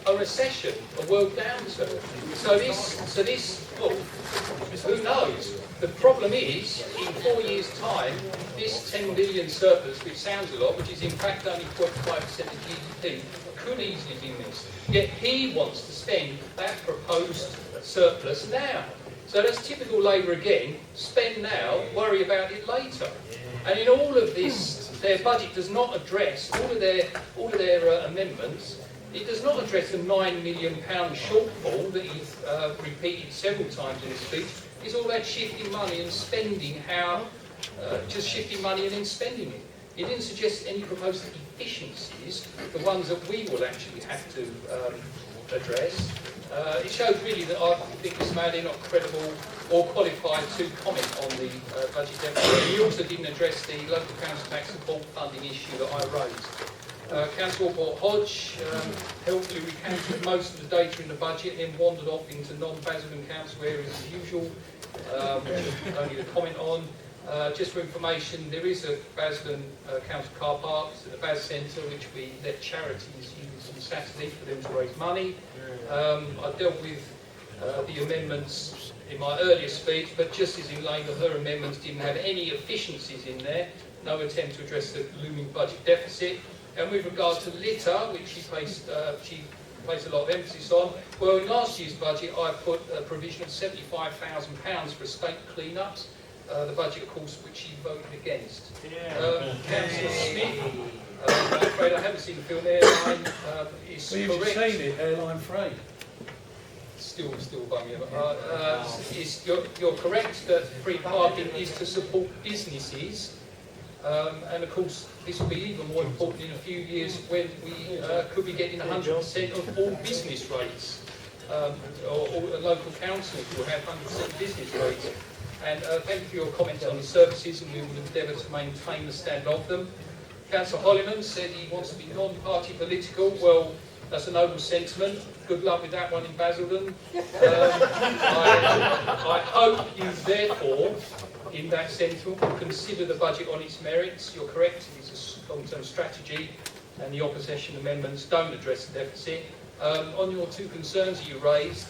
a recession, a world downturn. So this, well, who knows? The problem is, in 4 years' time, this 10 billion surplus, which sounds a lot, which is in fact only 0.5% of GDP, could easily be missed. Yet he wants to spend that proposed surplus now. So that's typical Labour again: spend now, worry about it later. And in all of this, their budget does not address all of their amendments. It does not address a £9 million shortfall that he's repeated several times in his speech. It's all about shifting money and spending how, just shifting money and then spending it. He didn't suggest any proposed efficiencies, the ones that we will actually have to address. It shows really that I think Mr. Mayor, they're not credible or qualified to comment on the budget deficit. He also didn't address the local council tax support funding issue that I raised. Councillor Hodge helpfully recounted most of the data in the budget, then wandered off into non-Basildon council areas as usual, which only to comment on. Just for information, there is a Basildon council car park at the Bas Centre, which we let charities use on Saturday for them to raise money. I dealt with the amendments in my earlier speech, but just as Elaine, her amendments didn't have any efficiencies in there, no attempt to address the looming budget deficit. And with regard to litter, which she placed a lot of emphasis on, well, in last year's budget I put a provision of £75,000 for estate clean-ups. The budget, of course, which she voted against. Councillor Smith, I'm afraid I haven't seen the film Airline, is Well, you've correct. seen it, Airline Free. Still bumming you're correct that free parking is to support businesses, and of course this will be even more important in a few years when we could be getting 100% of all business rates, or local councils will have 100% business rates. And thank you for your comments on the services, and we will endeavour to maintain the standard of them. Councillor Holliman said he wants to be non-party political. Well, that's a noble sentiment. Good luck with that one in Basildon. I hope you therefore, in that sentiment, will consider the budget on its merits. You're correct, it's a long-term strategy, and the opposition amendments don't address the deficit. On your two concerns that you raised,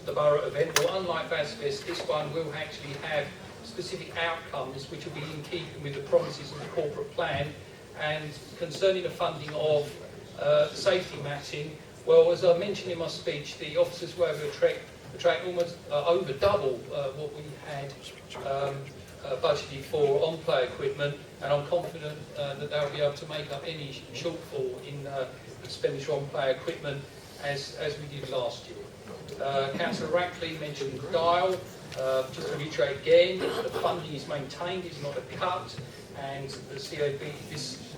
the borough event, well, unlike Basfest, this one will actually have specific outcomes which will be in keeping with the promises of the corporate plan. And concerning the funding of safety matting, well, as I mentioned in my speech, the officers were able to attract almost over double what we had budgeted for on-play equipment, and I'm confident that they'll be able to make up any shortfall in expenditure on play equipment as we did last year. Councillor Rackley mentioned Dial. Just to reiterate again, the funding is maintained, it's not a cut, and the CAB,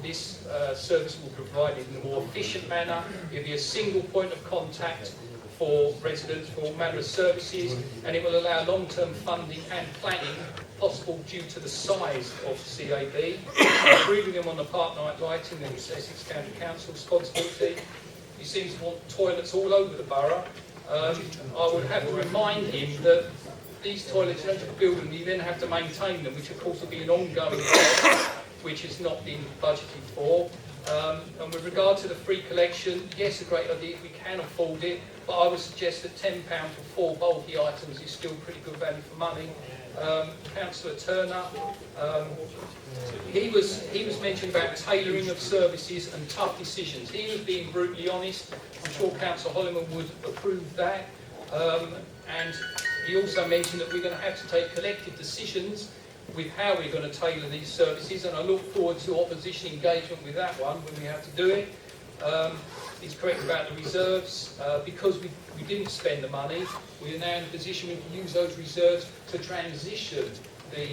this service will be provided in a more efficient manner. It will be a single point of contact for residents for all manner of services, and it will allow long-term funding and planning possible due to the size of CAB. Approving them on the park night lighting, and it's Essex County Council responsibility. He seems to want toilets all over the borough. I would have to remind him that these toilets are a building, you then have to maintain them, which of course will be an ongoing cost, which has not been budgeted for. And with regard to the free collection, yes, a great idea if we can afford it, but I would suggest that £10 for 4 bulky items is still pretty good value for money. Councillor Turner, he was mentioning about tailoring of services and tough decisions. He was being brutally honest. I'm sure Councillor Holliman would approve that. And he also mentioned that we're going to have to take collective decisions with how we're going to tailor these services, and I look forward to opposition engagement with that one when we have to do it. He's correct about the reserves. Because we didn't spend the money, we are now in a position we can use those reserves to transition the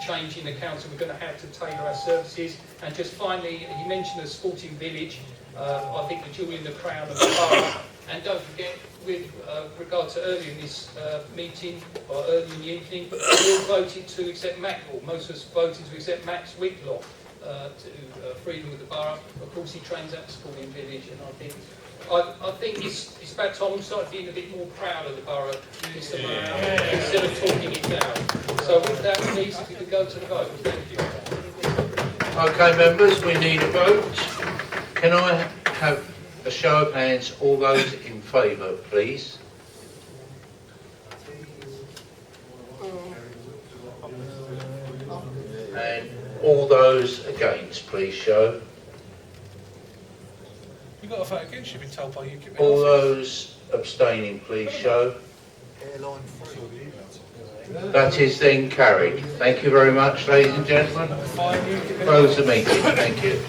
change in the council. We're going to have to tailor our services. And just finally, he mentioned the sporting village. I think the jewel in the crown of the borough. And don't forget, with regard to earlier in this meeting, or early in the evening, we all voted to accept most of us voted to accept Max Whitlock to Freedom with the Borough. Of course, he trains at the sporting village, and I think it's about time we start being a bit more proud of the borough, Mr. Mayor, instead of talking it down. So with that, please, if you could go to the vote. Thank you. Okay, members, we need a vote. Can I have a show of hands, all those in favour, please? And all those against, please show. You've got a vote against, you've been told by you. All those abstaining, please show. That is then carried. Thank you very much, ladies and gentlemen. Close the meeting. Thank you.